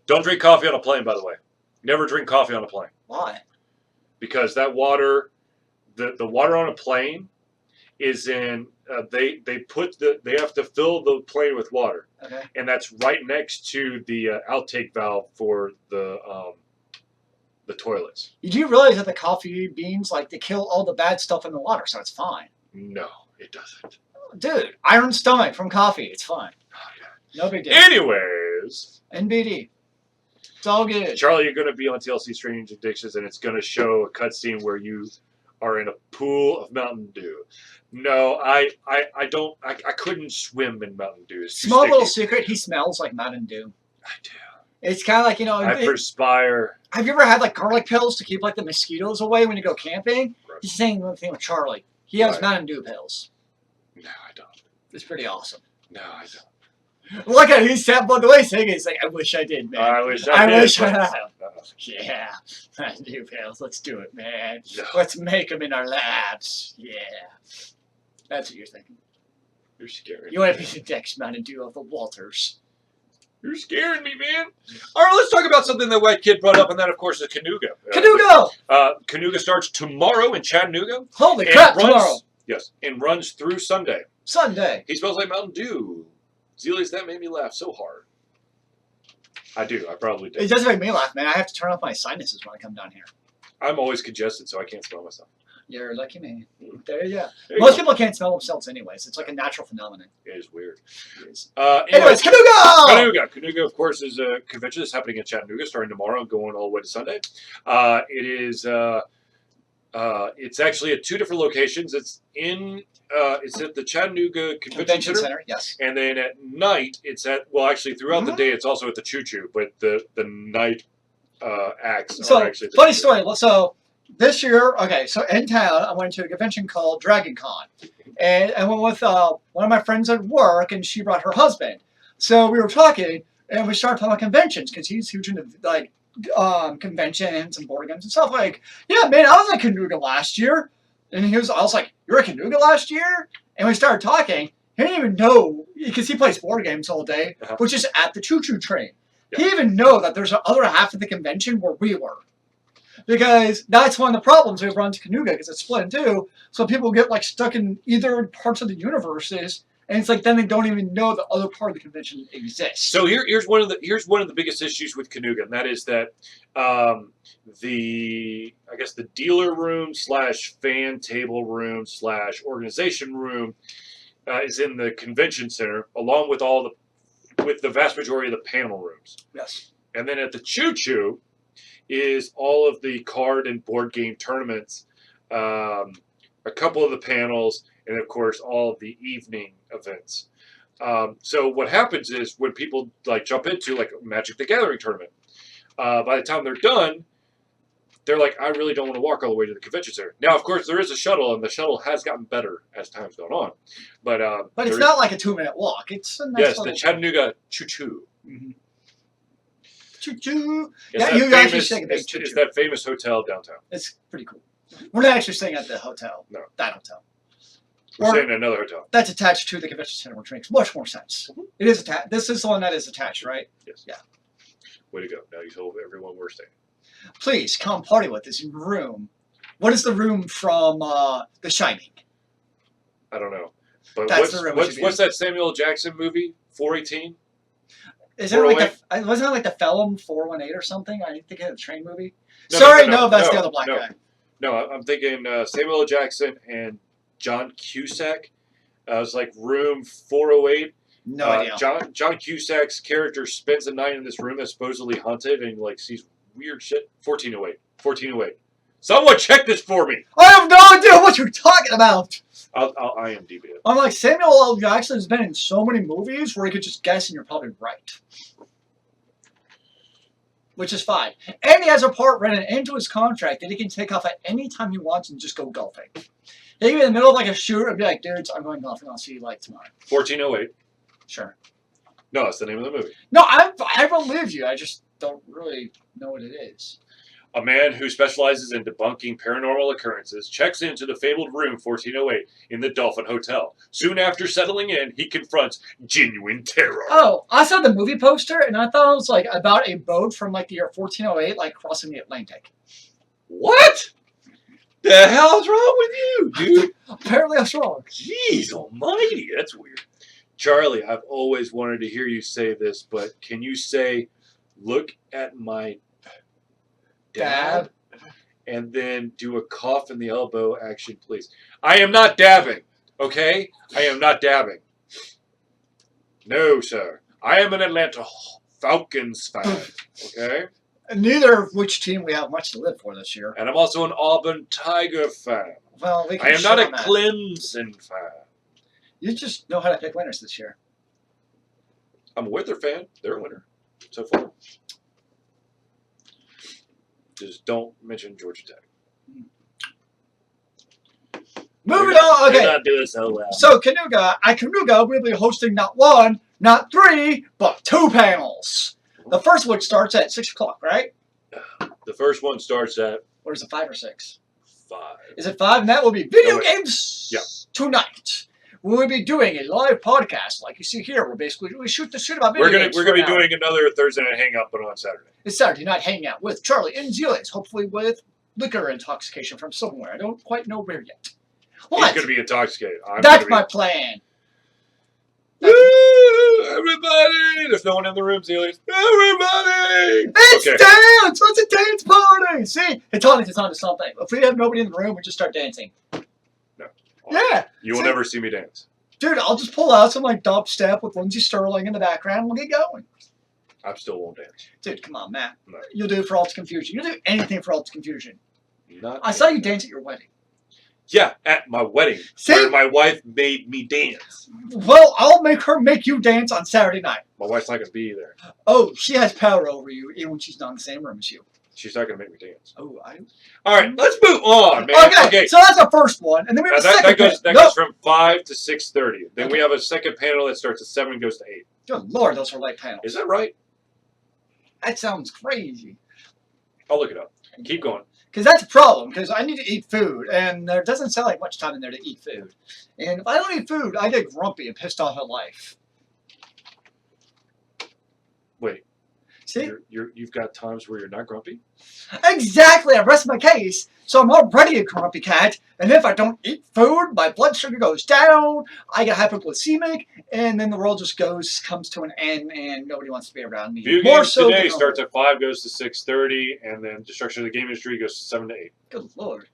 Don't drink coffee on a plane, by the way. Never drink coffee on a plane.
Why?
Because that water, the water on a plane is in, they have to fill the plane with water.
Okay.
And that's right next to the outtake valve for the toilets.
You do realize that the coffee beans, like, they kill all the bad stuff in the water, so it's fine.
No, it doesn't.
Dude, iron stomach from coffee. It's fine.
Oh,
No big deal.
yeah. Anyways,
NBD. It's all good.
Charlie, you're going to be on TLC Strange Addictions, and it's going to show a cutscene where you are in a pool of Mountain Dew. No, I couldn't swim in Mountain Dew. It's too
Small little
sticky.
secret, he smells like Mountain Dew.
I do.
It's kind of like, you know,
I perspire.
have you ever had like garlic pills to keep like the mosquitoes away when you go camping?
Right.
He's saying the thing with Charlie. He has
Right.
Mountain Dew pills.
No, I don't.
It's pretty awesome.
No, I don't.
Look at it, he's sat by the way saying it. He's like, I wish I did, man.
I wish
I
did,
wish
but-
I had.
No.
Yeah, Mountain Dew pills. Let's do it, man.
No.
Let's make them in our labs. Yeah. That's what you're thinking.
You're scaring
You want to
me.
be the next Mountain Dew of the Walters.
You're scaring me, man. All right, let's talk about something that White Kid brought up, and that, of course, is Canuga.
Canuga!
Canuga starts tomorrow in Chattanooga.
Holy
and
crap,
runs,
tomorrow.
Yes, and runs through Sunday.
Sunday.
He smells like Mountain Dew. Zealeus, that made me laugh so hard. I do. I probably do.
It doesn't make me laugh, man. I have to turn off my sinuses when I come down here.
I'm always congested, so I can't smell myself.
You're a lucky man. There you go.
There you
Most
go.
people can't smell themselves anyways. It's like a natural phenomenon.
It is weird.
It is.
Anyways,
Anyways, Canuga!
Canuga, of course, is a convention that's happening in Chattanooga starting tomorrow and going all the way to Sunday. It is. It's actually at two different locations. It's at the Chattanooga Convention Center.
Yes.
And then at night, it's at, well, actually, throughout the day, it's also at the Choo Choo, but the night acts
So,
are actually at the
funny
Choo Choo.
story. So, this year, okay, so in town, I went to a convention called Dragon Con. And I went with one of my friends at work, and she brought her husband. So, we were talking, and we started talking about conventions, because he's huge into, like, conventions and board games and stuff. Like, yeah, man, I was at Canuga last year. And I was like, you're at Canuga last year? And we started talking. He didn't even know, because he plays board games all day, which is at the Choo Choo train.
Yeah.
He didn't even know that there's another half of the convention where we were. Because that's one of the problems we've run to Nooga, because it's split in two. So people get like stuck in either parts of the universes, and it's like then they don't even know the other part of the convention exists.
So here's one of the biggest issues with Nooga, and that is that the dealer room / fan table room / organization room is in the convention center, along with with the vast majority of the panel rooms.
Yes.
And then at the Choo Choo is all of the card and board game tournaments, a couple of the panels, and of course all of the evening events. So what happens is when people like jump into like a Magic the Gathering tournament, by the time they're done, they're like, I really don't want to walk all the way to the convention center. Now, of course, there is a shuttle, and the shuttle has gotten better as time's gone on. But
it's not like a 2-minute walk. It's a nice
yes,
little...
the Chattanooga Choo Choo.
Mm-hmm. Choo Choo.
It's
Yeah, you actually
famous,
say a big
it's,
choo
it's
choo.
that famous hotel downtown.
It's pretty cool. We're not actually staying at the hotel.
No.
That hotel.
We're
Or-
staying in another hotel.
That's attached to the convention center, which makes much more sense.
Mhm.
It is attached. This is the one that is attached, right?
Yes.
Yeah.
Way to go. Now you told everyone we're staying.
Please come party with us in room. What is the room from The Shining?
I don't know. But
That's the room we should be
what's that Samuel L. Jackson movie? 418?
Is it like wasn't it like the Felon 418 or something? I think of the train movie. That's the other black guy.
No, I'm thinking Samuel L. Jackson and John Cusack. It was like room 408.
No idea.
John Cusack's character spends the night in this room that's supposedly haunted and like sees weird shit. 1408. 1408. Someone check this for me.
I have no idea what you're talking about.
I'll IMDb it.
I'm like, Samuel L. Jackson has been in so many movies where you could just guess and you're probably right. Which is fine. And he has a part written into his contract that he can take off at any time he wants and just go golfing. He can be in the middle of like a shoot and be like, dudes, I'm going golfing. I'll see you like tomorrow.
1408.
Sure.
No, that's the name of the movie.
No, I believe you. I just don't really know what it is.
A man who specializes in debunking paranormal occurrences checks into the fabled room 1408 in the Dolphin Hotel. Soon after settling in, he confronts genuine terror.
Oh, I saw the movie poster and I thought it was like about a boat from like the year 1408, like crossing the Atlantic.
What? The hell's wrong with you, dude?
Apparently I was wrong.
Jeez almighty, that's weird. Charlie, I've always wanted to hear you say this, but can you say, look at my dab? And then do a cough in the elbow action, please. I am not dabbing, okay? I am not dabbing. No, sir. I am an Atlanta Falcons fan, okay?
Neither of which team we have much to live for this year.
And I'm also an Auburn Tiger fan.
Well, we can
I am not a
shit on that.
Clemson fan.
You just know how to pick winners this year.
I'm a Wither fan. They're a winner so far. Just don't mention Georgia Tech.
Moving on.
They're
Okay.
not doing so well.
So Kanuga will be hosting not one, not three, but two panels. The first one starts at 6 o'clock, right?
The first one starts at
Or is it 5 or 6?
5.
Is it 5? And that will be video
No, wait.
games
Yeah.
tonight. We will be doing a live podcast, like you see here. We shoot the shit about video games.
We're
for
gonna
an
be
hour.
doing another Thursday night hangout, but on Saturday.
It's Saturday night hangout with Charlie and Zealeus, hopefully with liquor intoxication from somewhere. I don't quite know where yet. What?
He's gonna be intoxicated.
That's my plan.
Woo! Everybody! There's no one in the room, Zealeus. Everybody!
It's
Okay.
dance! It's a dance party! See? It's on to something. If we have nobody in the room, we just start dancing.
No.
Yeah!
You will
See?
never see me dance.
Dude, I'll just pull out some like dubstep with Lindsey Sterling in the background and we'll get going.
I still won't dance.
Dude, come on, Matt.
No.
You'll do it for Alt's Confusion. You'll do anything for Alt's Confusion.
Not
I saw you dance at your wedding.
Yeah, at my wedding,
See?
where my wife made me dance.
Well, I'll make her make you dance on Saturday night.
My wife's not gonna be there.
Oh, she has power over you even when she's not in the same room as you.
She's not gonna make me dance.
Oh,
All right, let's move on, man.
Okay, so that's the first one. And then we have a
That
second
goes
panel.
goes from 5 to 6:30. Then we
Okay.
have a second panel that starts at 7 and goes to 8.
Good Lord, those are light panels.
Is that right?
That sounds crazy.
I'll look it up. Keep going.
Because that's a problem, because I need to eat food, and there doesn't sound like much time in there to eat food. And if I don't eat food, I get grumpy and pissed off at life.
Wait.
See?
You've got times where you're not grumpy.
Exactly. I rest my case, so I'm already a grumpy cat. And if I don't eat food, my blood sugar goes down. I get hypoglycemic, and then the world just comes to an end, and nobody wants to be around me.
Video
More
games
so
today
than
starts
normal.
at 5, goes to 6:30, and then destruction of the game industry goes to 7 to 8.
Good lord,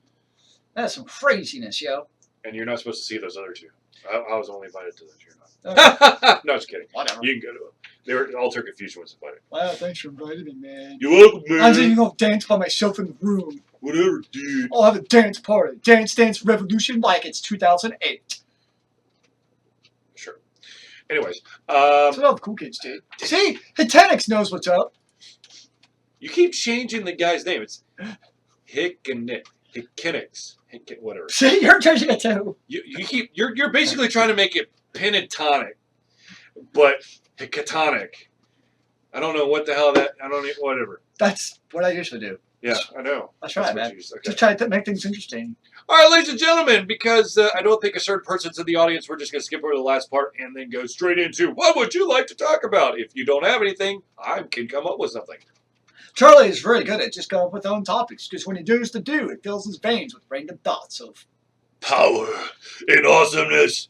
that's some craziness, yo.
And you're not supposed to see those other two. I was only invited to those. You're
Okay.
not. No, just kidding.
Whatever.
You can go to them. They were Alter Confusion was invited.
Wow, thanks for inviting me, man.
You're welcome,
I'm just
man.
gonna dance by myself in the room.
Whatever, dude.
I'll have a dance party. Dance Dance Revolution like it's 2008.
Sure. Anyways,
That's what all the cool kids did. See, Hitanix knows what's up.
you keep changing the guy's name. It's Hickenix. Whatever.
See, you're changing it too.
You're basically trying to make it pentatonic, but Hickatonic. I don't know what the hell that. I don't. Whatever.
That's what I usually do.
Yeah, I know.
That's right,
what
man.
you use. Okay.
Just try to make things interesting.
All right, ladies and gentlemen, because I don't think a certain person's in the audience, we're just going to skip over the last part and then go straight into what would you like to talk about? If you don't have anything, I can come up with something.
Charlie is very good at just coming up with his own topics, because when he does the do, it fills his veins with random thoughts of
Power and awesomeness.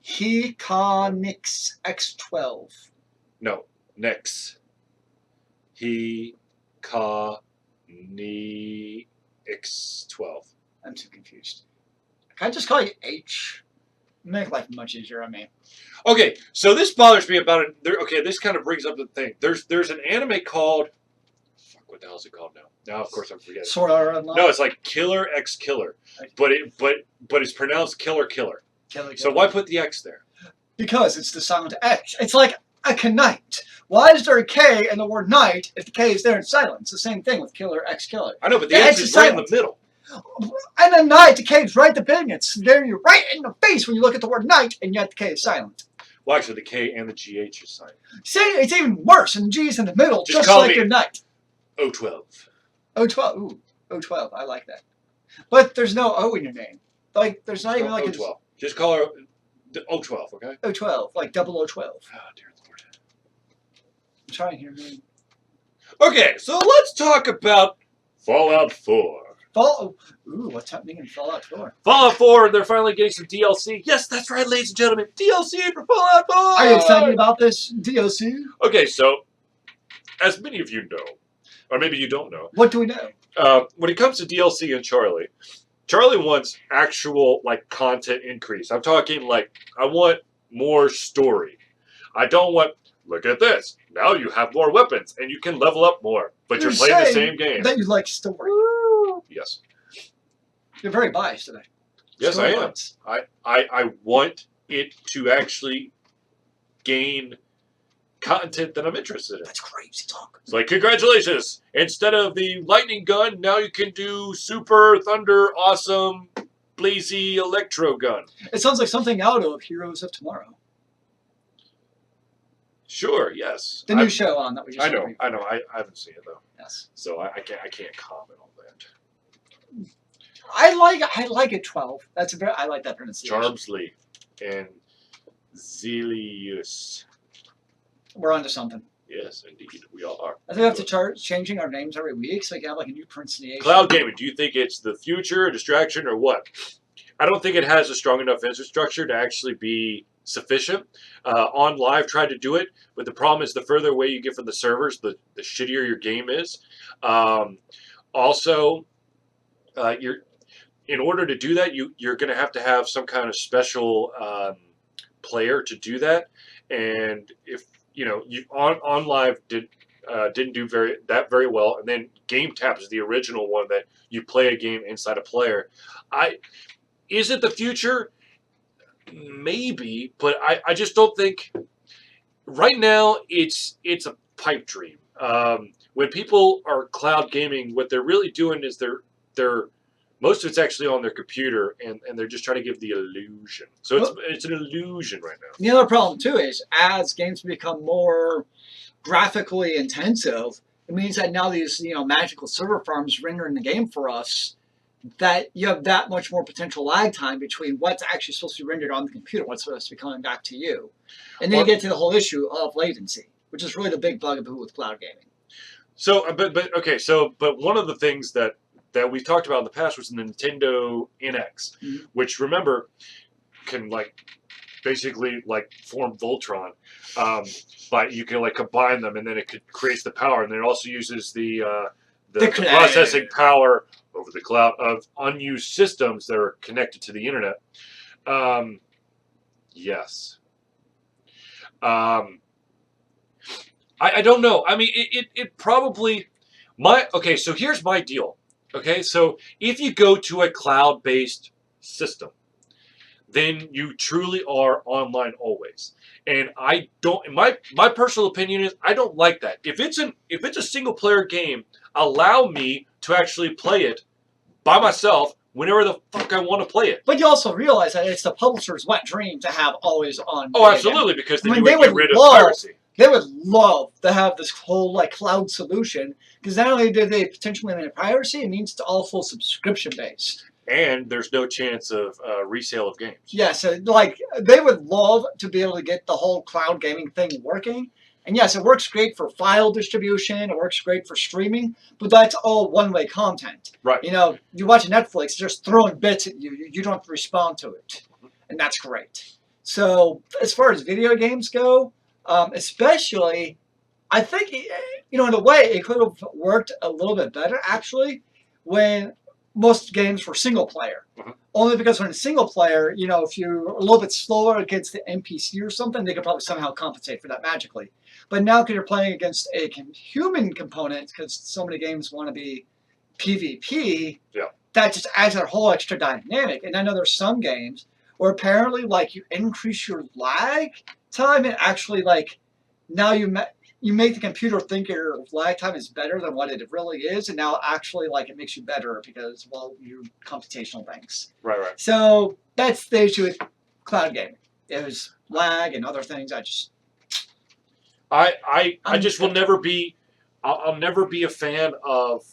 Hikanix X12.
No, next. Ni X12.
I'm too confused. Can I just call you H? Make life much easier on me.
Okay, so this bothers me about it. Okay, this kind of brings up the thing. There's an anime called. Fuck, what the hell is it called now? Now, of course, I'm forgetting.
Sword Art Online.
No, it's like Killer X Killer, but it's pronounced Killer Killer. So why put the X there?
Because it's the silent X. It's like a knight. Why is there a K in the word knight if the K is there in silence? The same thing with Killer X Killer.
I know, but the
Yeah,
X
it's
is right in
silent.
the middle.
And a knight, the K is right at the beginning. It's staring you right in the face when you look at the word knight, and yet the K is silent.
Well, actually, the K and the GH is silent.
See, it's even worse, and the G is in the middle,
Just
just
call
like
me
your knight.
O12.
O12, ooh, O12, I like that. But there's no O in your name. Like, there's not even like
O12. Just call her O12, okay?
O12, like 012.
Oh, dear Lord.
I'm trying here, man.
Okay, so let's talk about Fallout 4.
Ooh, what's happening in Fallout 4?
Fallout 4, they're finally getting some DLC. Yes, that's right, ladies and gentlemen. DLC for Fallout 4!
Are you excited about this DLC?
Okay, so, as many of you know, or maybe you don't know,
What do we know?
when it comes to DLC and Charlie wants actual, like, content increase. I'm talking, like, I want more story. I don't want, look at this. Now you have more weapons, and you can level up more, but you're playing the
saying
same game.
That you like story.
Yes.
You're very biased today.
Yes, I am.
Storylines.
I want it to actually gain content that I'm interested in.
That's crazy talk.
It's like, congratulations! Instead of the lightning gun, now you can do super thunder awesome blazy electro gun.
It sounds like something out of Heroes of Tomorrow.
Sure, yes.
The new show on that we just
I know.
reviewed.
I haven't seen it though,
Yes.
so I can't comment on that.
I like it 12. I like that pronunciation.
Charmsley and Zealeus.
We're onto something.
Yes, indeed, we all are.
I think we have to start changing our names every week so we can have like a new pronunciation.
Cloud gaming, do you think it's the future, a distraction, or what? I don't think it has a strong enough infrastructure to actually be sufficient. On Live tried to do it, but the problem is the further away you get from the servers, the shittier your game is. Also, in order to do that, you're going to have some kind of special player to do that. And if you know, on Live didn't do very well, and then Game Tap is the original one that you play a game inside a player. Is it the future? Maybe, but I just don't think. Right now, it's a pipe dream. When people are cloud gaming, what they're really doing is they're most of it's actually on their computer, and they're just trying to give the illusion. So it's an illusion right now.
The other problem too is as games become more graphically intensive, it means that now these magical server farms rendering the game for us, that you have that much more potential lag time between what's actually supposed to be rendered on the computer, what's supposed to be coming back to you, and then you get to the whole issue of latency. which is really the big bugaboo with cloud gaming.
So, but one of the things that we talked about in the past was the Nintendo NX, which remember can basically form Voltron, but you can combine them and then it creates the power, and then it also uses the processing power over the cloud of unused systems that are connected to the internet. Yes. I don't know. I mean, it probably okay. So here's my deal. Okay, so if you go to a cloud-based system, then you truly are online always. And I don't. My personal opinion is I don't like that. If it's a single-player game, allow me to actually play it by myself whenever the fuck I want to play it.
But you also realize that it's the publisher's wet dream to have always on.
Oh, absolutely, because then you would get rid of piracy.
They would love to have this whole cloud solution, because not only do they potentially limit piracy, it means it's also subscription based.
And there's no chance of resale of games.
Yes, they would love to be able to get the whole cloud gaming thing working. And yes, it works great for file distribution, it works great for streaming, but that's all one-way content.
Right.
You know, you watch Netflix, just throwing bits at you, you don't have to respond to it. And that's great. So, as far as video games go, especially, I think, in a way, it could have worked a little bit better, actually, when most games were single player. Only because when it's single player, if you're a little bit slower against the NPC or something, they could probably somehow compensate for that magically. But now because you're playing against a human component, because so many games want to be PvP, that just adds that whole extra dynamic. And I know there's some games where apparently you increase your lag time and actually now you make the computer think your lag time is better than what it really is, and now actually it makes you better because you're computational things.
Right.
So that's the issue with cloud gaming. It was lag and other things.
I just will never be. I'll never be a fan of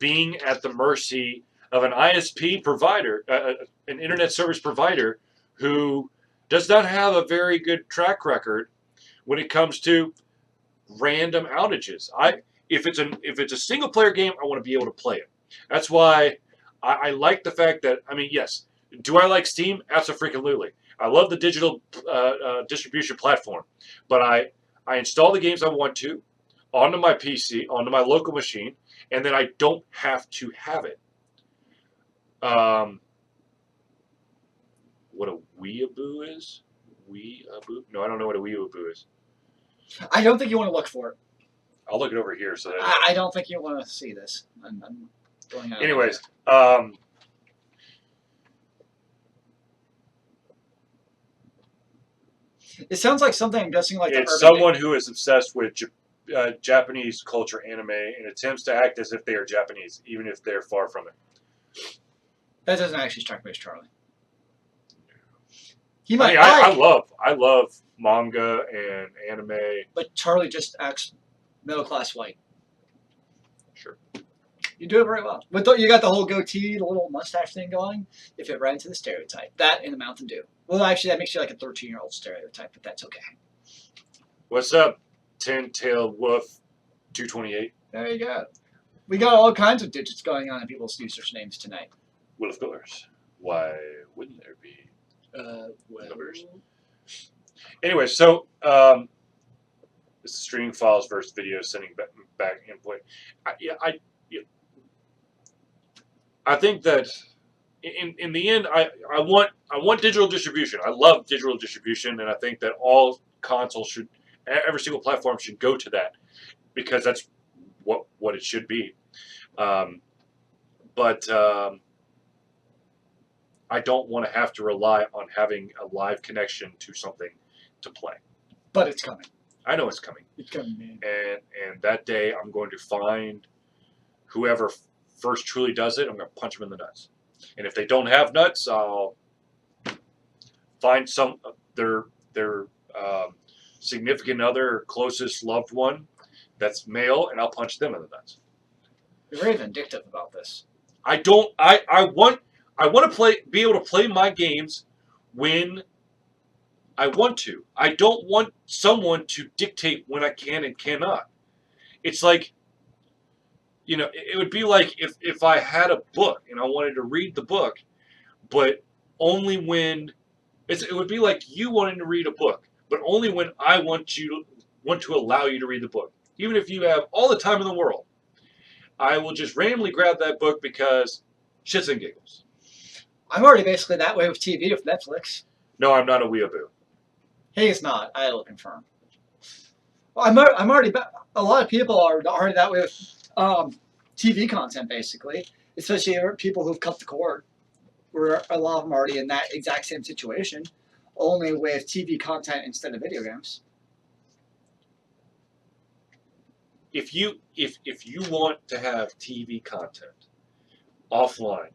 being at the mercy of an ISP provider, an internet service provider, who does not have a very good track record when it comes to random outages. If it's a single player game, I want to be able to play it. That's why I like the fact that, yes, do I like Steam? Absolutely. I love the digital distribution platform, but I install the games I want to onto my PC, onto my local machine, and then I don't have to have it. What a weeaboo is? Weeaboo? No, I don't know what a weeaboo is.
I don't think you want to look for it.
I'll look it over here. So that
I don't think you want to see this. I'm going out.
Anyways,
it sounds like something I'm guessing
it's someone who is obsessed with Japanese culture anime and attempts to act as if they are Japanese, even if they're far from it.
That doesn't actually strike me as Charlie.
I love manga and anime.
But Charlie just acts middle class white.
Sure.
You do it very well. But you got the whole goatee, the little mustache thing going. You fit right into the stereotype. That and the Mountain Dew. Well, actually, that makes you like a 13-year-old stereotype, but that's okay.
What's up, 10-tailed wolf 228?
There you go. We got all kinds of digits going on in people's users' names tonight.
Well, of course. Why wouldn't there be? Numbers. Anyway, so this is streaming files versus video sending back input. I think that in the end, I want digital distribution. I love digital distribution, and I think that all consoles should, every single platform should go to that, because that's what it should be. But I don't want to have to rely on having a live connection to something to play.
But it's coming.
I know it's coming.
It's coming, man.
And that day, I'm going to find whoever first truly does it. I'm going to punch them in the nuts. And if they don't have nuts, I'll find their significant other, closest loved one that's male, and I'll punch them in the nuts.
You're very vindictive about this.
I want to be able to play my games when I want to. I don't want someone to dictate when I can and cannot. It's like, it would be like if I had a book and I wanted to read the book, but only when it would be like you wanting to read a book, but only when I want to allow you to read the book. Even if you have all the time in the world, I will just randomly grab that book because shits and giggles.
I'm already basically that way with TV with Netflix.
No, I'm not a weeaboo.
He is not. I will confirm. Well, I'm already. A lot of people are already that way with TV content, basically. Especially people who've cut the cord. Where a lot of them are already in that exact same situation, only with TV content instead of video games.
If you want to have TV content offline,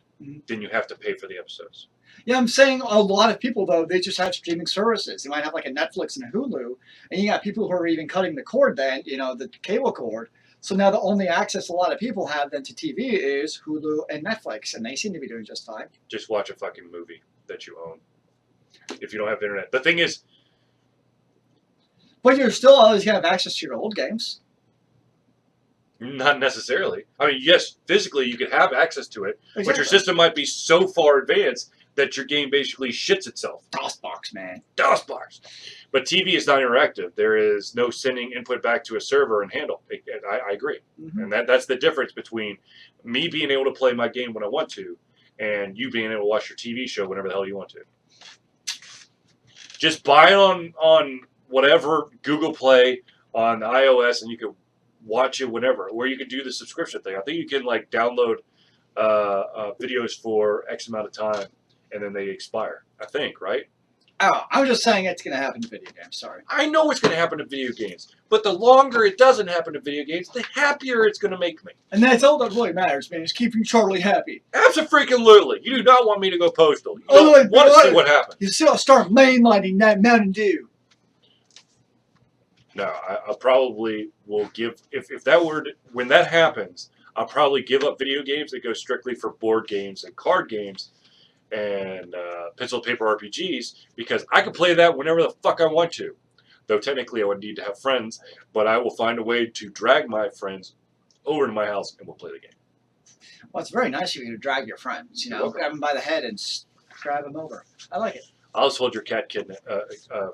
then you have to pay for the episodes.
Yeah, I'm saying a lot of people, though, they just have streaming services. They might have like a Netflix and a Hulu, and you got people who are even cutting the cord then, the cable cord. So now the only access a lot of people have then to TV is Hulu and Netflix, and they seem to be doing just fine.
Just watch a fucking movie that you own. If you don't have internet. The thing is...
But you're still always going to have access to your old games.
Not necessarily. I mean, yes, physically you could have access to it,
Exactly.
but your system might be so far advanced that your game basically shits itself.
DOSBox, man.
DOSBox. But TV is not interactive. There is no sending input back to a server and handle. I agree.
Mm-hmm.
And that's the difference between me being able to play my game when I want to and you being able to watch your TV show whenever the hell you want to. Just buy it on whatever Google Play on the iOS and you can watch it whenever. Or you can do the subscription thing. I think you can download videos for X amount of time and then they expire. I think, right?
Oh, I'm just saying it's going to happen to video games. Sorry.
I know it's going to happen to video games, but the longer it doesn't happen to video games, the happier it's going to make me.
And that's all that really matters, man. Is keeping Charlie happy.
Absolutely. You do not want me to go postal. You
Oh,
don't want to see what happens.
You still start mainlining that Mountain Dew.
No, I probably will give if that were when that happens, I'll probably give up video games that go strictly for board games and card games and pencil and paper RPGs because I can play that whenever the fuck I want to. Though technically I would need to have friends, but I will find a way to drag my friends over to my house and we'll play the game.
Well, it's very nice of you to drag your friends. Grab them by the head and drive them over. I like it.
I'll just hold your cat kid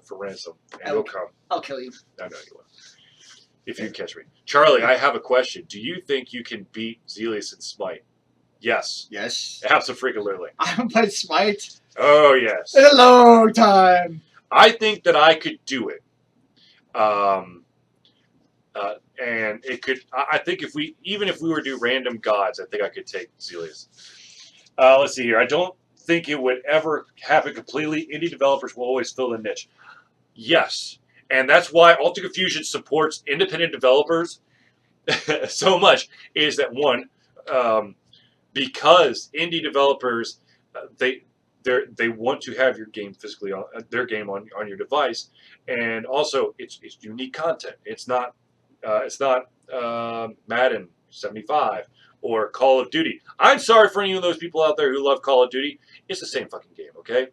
for ransom, and you'll come.
I'll kill you.
I know you will. If you catch me. Charlie, I have a question. Do you think you can beat Zealeus in Smite? Yes.
Yes.
Absolutely.
I haven't played Smite
Oh, yes.
in a long time.
I think that I could do it. And it could, I think even if we were to do random gods, I think I could take Zealeus. Let's see here. I don't think it would ever happen completely. Indie developers will always fill the niche. Yes. And that's why Alter Confusion supports independent developers so much, is that one, because indie developers, they want to have your game physically on their game on your device, and also it's unique content. It's not Madden 75 or Call of Duty. I'm sorry for any of those people out there who love Call of Duty. It's the same fucking game, okay?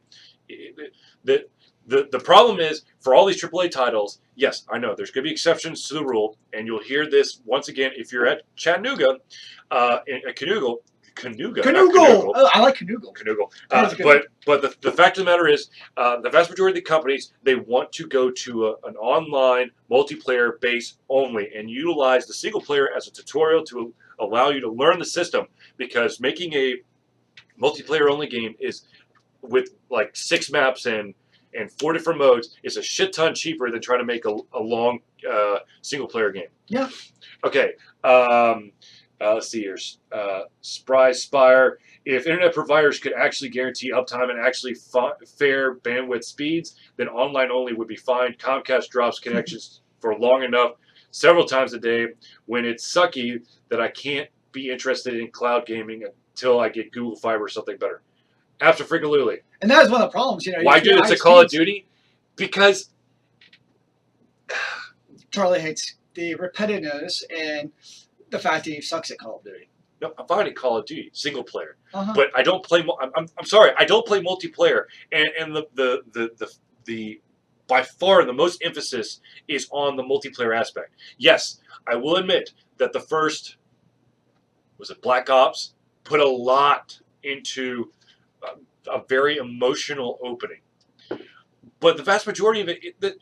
The problem is, for all these AAA titles, yes, I know, there's going to be exceptions to the rule, and you'll hear this once again if you're at Chattanooga, Canugle.
Oh, I like Canugle.
But the fact of the matter is, the vast majority of the companies, they want to go to an online multiplayer base only and utilize the single player as a tutorial to allow you to learn the system, because making a multiplayer only game is with like 6 maps and 4 different modes is a shit ton cheaper than trying to make a long single player game.
Yeah.
Okay. Let's see here. Spire. If internet providers could actually guarantee uptime and actually fair bandwidth speeds, then online only would be fine. Comcast drops connections for long enough, several times a day, when it's sucky that I can't be interested in cloud gaming until I get Google Fiber or something better. Absolutely.
And that is one of the problems.
Why do it to Call of Duty? Because
Charlie hates the repetitiveness and the fact that he sucks at Call of Duty.
no, I'm fine at Call of Duty single player,
Uh-huh.
but I don't play. I'm sorry, I don't play multiplayer. And the by far the most emphasis is on the multiplayer aspect. Yes, I will admit that the first, was it Black Ops, put a lot into a very emotional opening. But the vast majority of it,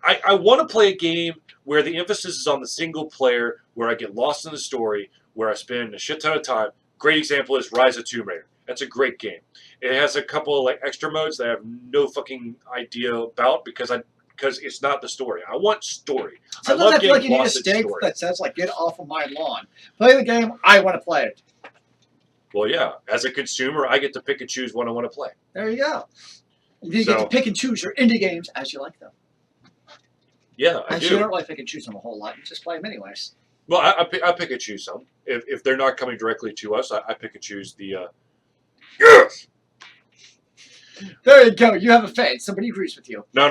I want to play a game where the emphasis is on the single player, where I get lost in the story, where I spend a shit ton of time. Great example is Rise of Tomb Raider. That's a great game. It has a couple of like extra modes that I have no fucking idea about because it's not the story. I want story.
Sometimes I feel like you need a stake that says like "Get off of my lawn." Play the game. I want to play it.
Well, yeah. As a consumer, I get to pick and choose what I want to play.
There you go. You get to pick and choose your indie games as you like them.
Yeah, I
Actually,
do.
you don't really pick and choose them a whole lot. You just play them anyways.
Well, I pick and choose some. If they're not coming directly to us, I pick and choose the. Yes.
There you go. You have a fan. Somebody agrees with you.
No.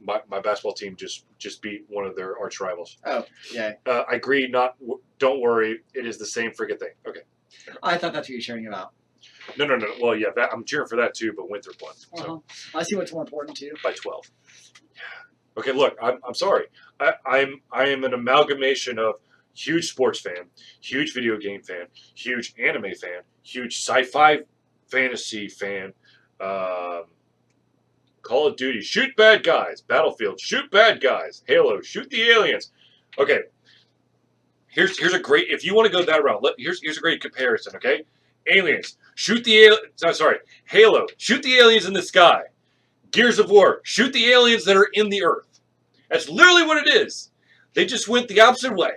My basketball team just beat one of their arch rivals.
Oh, yeah.
I agree. Don't worry. It is the same friggin' thing. Okay.
I thought that's what you were cheering about.
No. Well, yeah, I'm cheering for that too, but Winthrop won. So
I see what's more important to you.
by 12. Okay, look, I'm sorry. I am an amalgamation of huge sports fan, huge video game fan, huge anime fan, huge sci-fi fantasy fan. Call of Duty, shoot bad guys. Battlefield, shoot bad guys. Halo, shoot the aliens. Okay, here's a great. If you want to go that route, here's a great comparison. Okay, aliens, shoot the Halo, shoot the aliens in the sky. Gears of War, shoot the aliens that are in the earth. That's literally what it is. They just went the opposite way.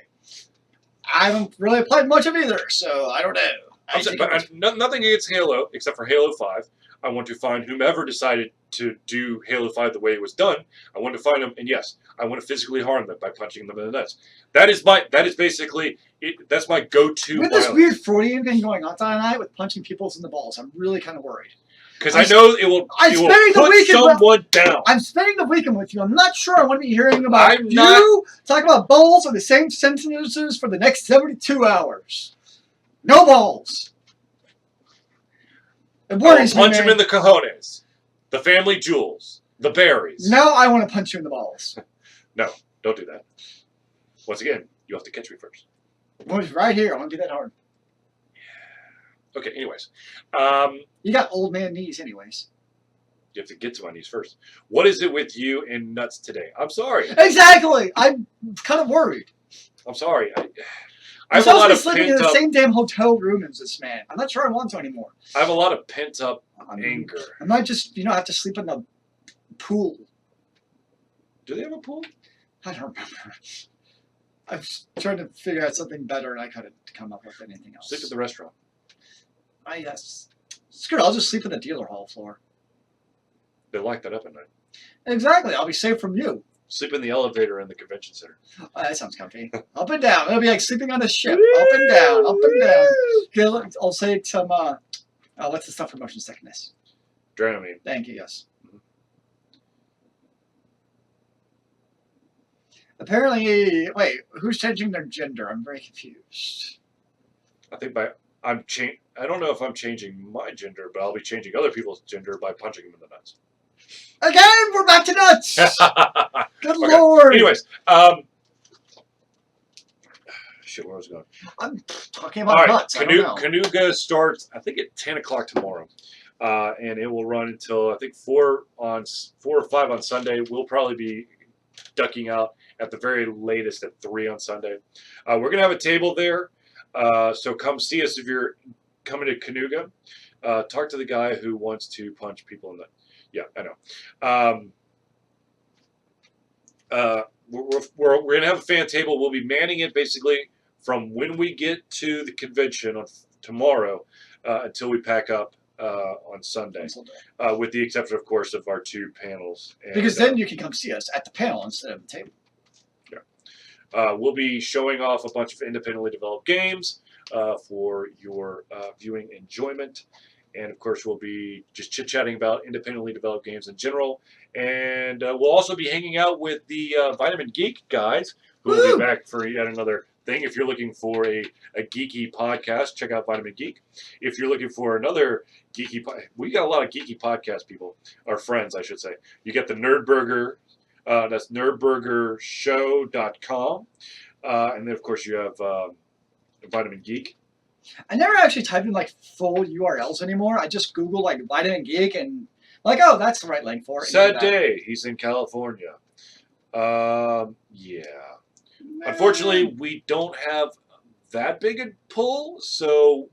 I haven't really played much of either, so I don't know.
Nothing against Halo, except for Halo 5. I want to find whomever decided to do Halo 5 the way it was done. I want to find them, and yes, I want to physically harm them by punching them in the nuts. That is basically it. That's my go-to.
With this weird Freudian thing going on tonight with punching people in the balls, I'm really kind of worried.
Because I know it will put someone down.
I'm spending the weekend with you. I'm not sure I want to be hearing about talk about balls or the same sentences for the next 72 hours. No balls. It worries me,
punch him in the cojones, the family jewels, the berries.
Now I want to punch you in the balls.
No, don't do that. Once again, you have to catch me first.
Right here. I want to do that hard.
Okay, anyways.
You got old man knees anyways.
You have to get to my knees first. What is it with you and nuts today? I'm sorry.
Exactly. I'm kind of worried.
I'm sorry. I
I'm
have a lot of
sleeping in the same damn hotel room as this man. I'm not sure I want to anymore.
I have a lot of pent-up anger.
I might just, have to sleep in the pool.
Do they have a pool?
I don't remember. I was trying to figure out something better, and I couldn't come up with anything else.
Sleep at the restaurant.
Yes. Screw it, I'll just sleep in the dealer hall floor.
They lock that up at night.
Exactly, I'll be safe from you.
Sleep in the elevator in the convention center.
Oh, that sounds comfy. Up and down. It'll be like sleeping on a ship. Up and down, up and down. Okay, I'll say some, what's the stuff for motion sickness?
Dramamine.
Thank you, yes. Apparently, wait, who's changing their gender? I'm very confused.
I think I don't know if I'm changing my gender, but I'll be changing other people's gender by punching them in the nuts.
Again, we're back to nuts! Good lord!
Anyways, shit, where was I going?
I'm talking about nuts.
Nooga starts, I think, at 10 o'clock tomorrow. And it will run until, I think, 4 or 5 on Sunday. We'll probably be ducking out at the very latest at 3 on Sunday. We're going to have a table there. So come see us if you're coming to Nooga. Talk to the guy who wants to punch people in the... Yeah, I know. We're going to have a fan table. We'll be manning it basically from when we get to the convention on tomorrow until we pack up on Sunday. With the exception, of course, of our 2 panels. And,
because then you can come see us at the panel instead of the table.
Yeah. We'll be showing off a bunch of independently developed games for your viewing enjoyment. And, of course, we'll be just chit-chatting about independently developed games in general. And we'll also be hanging out with the Vitamin Geek guys, who will be back for yet another thing. If you're looking for a geeky podcast, check out Vitamin Geek. If you're looking for another geeky, we got a lot of geeky podcast people, our friends, I should say. You get the Nerdburger. That's nerdburgershow.com. And then, of course, you have Vitamin Geek.
I never actually type in like full URLs anymore. I just Google like Vitamin Geek and like, oh, that's the right link for it.
Sad day. He's in California. Yeah. Unfortunately, we don't have that big a pull. So,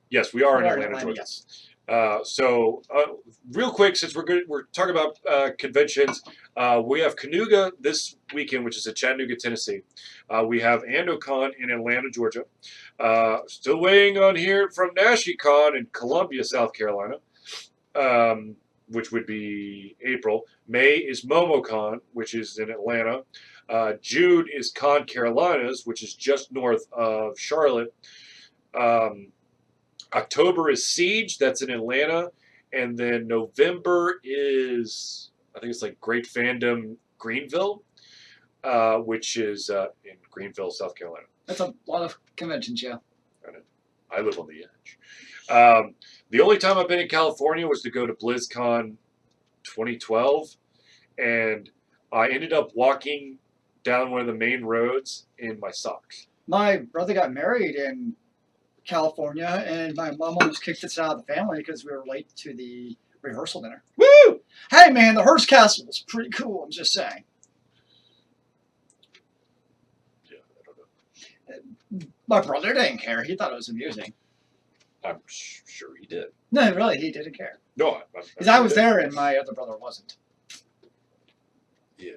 yes, we are in Atlanta, Georgia.
Yes.
Real quick, since we're talking about conventions, we have Nooga this weekend, which is in Chattanooga, Tennessee. We have AndoCon in Atlanta, Georgia. Still waiting on here from NashiCon in Columbia, South Carolina, which would be April. May is MomoCon, which is in Atlanta. June is Con Carolinas, which is just north of Charlotte. October is Siege, that's in Atlanta. And then November is, I think it's like Great Fandom Greenville, which is in Greenville, South Carolina.
That's a lot of conventions, yeah.
I live on the edge. The only time I've been in California was to go to BlizzCon 2012. And I ended up walking down one of the main roads in my socks.
My brother got married in California, and my mom almost kicked us out of the family because we were late to the rehearsal dinner.
Woo!
Hey, man, the Hearst Castle was pretty cool, I'm just saying.
Yeah, I don't know.
My brother didn't care. He thought it was amusing.
I'm sure he did.
No, really, he didn't care.
No,
Because I was there and my other brother wasn't.
Yeah.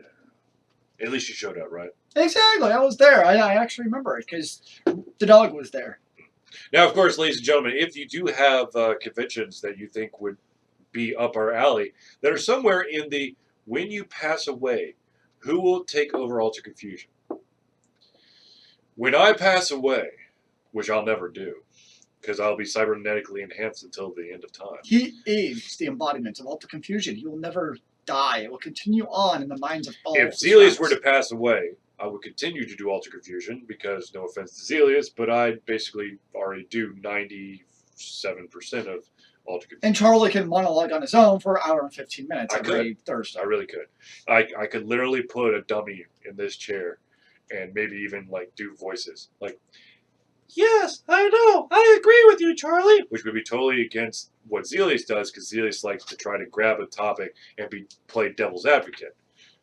At least you showed up, right?
Exactly, I was there. I actually remember it because the dog was there.
Now, of course, ladies and gentlemen, if you do have conventions that you think would be up our alley, that are somewhere in the when you pass away, who will take over Alter Confusion? When I pass away, which I'll never do, because I'll be cybernetically enhanced until the end of time.
He is the embodiment of Alter Confusion. He will never die. It will continue on in the minds of all.
If Zealeus were to pass away, I would continue to do Alter Confusion because, no offense to Zealeus, but I basically already do 97% of Alter Confusion.
And Charlie can monologue on his own for an hour and 15 minutes every Thursday.
I really could. I could literally put a dummy in this chair and maybe even like do voices. Like, yes, I know, I agree with you, Charlie. Which would be totally against what Zealeus does because Zealeus likes to try to grab a topic and play devil's advocate.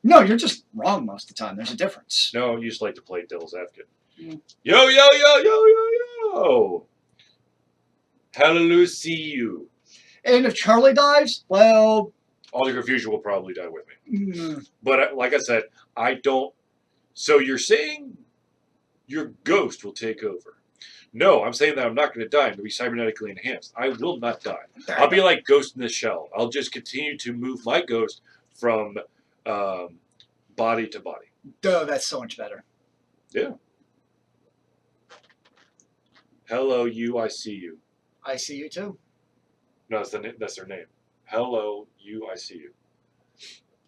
No, you're just wrong most of the time. There's a difference.
No, you just like to play devil's advocate.
Mm.
Yo, yo, yo, yo, yo, yo. Hallelujah, see you.
And if Charlie dies, well...
Alter Confusion will probably die with me.
Mm,
But like I said, I don't... So you're saying your ghost will take over. No, I'm saying that I'm not going to die. I'm going to be cybernetically enhanced. I will not die. I'll be like Ghost in the Shell. I'll just continue to move my ghost from body to body.
duh, that's so much better.
Yeah. Hello, you, I see you.
I see you too.
No, that's their name. Hello, you, I see you.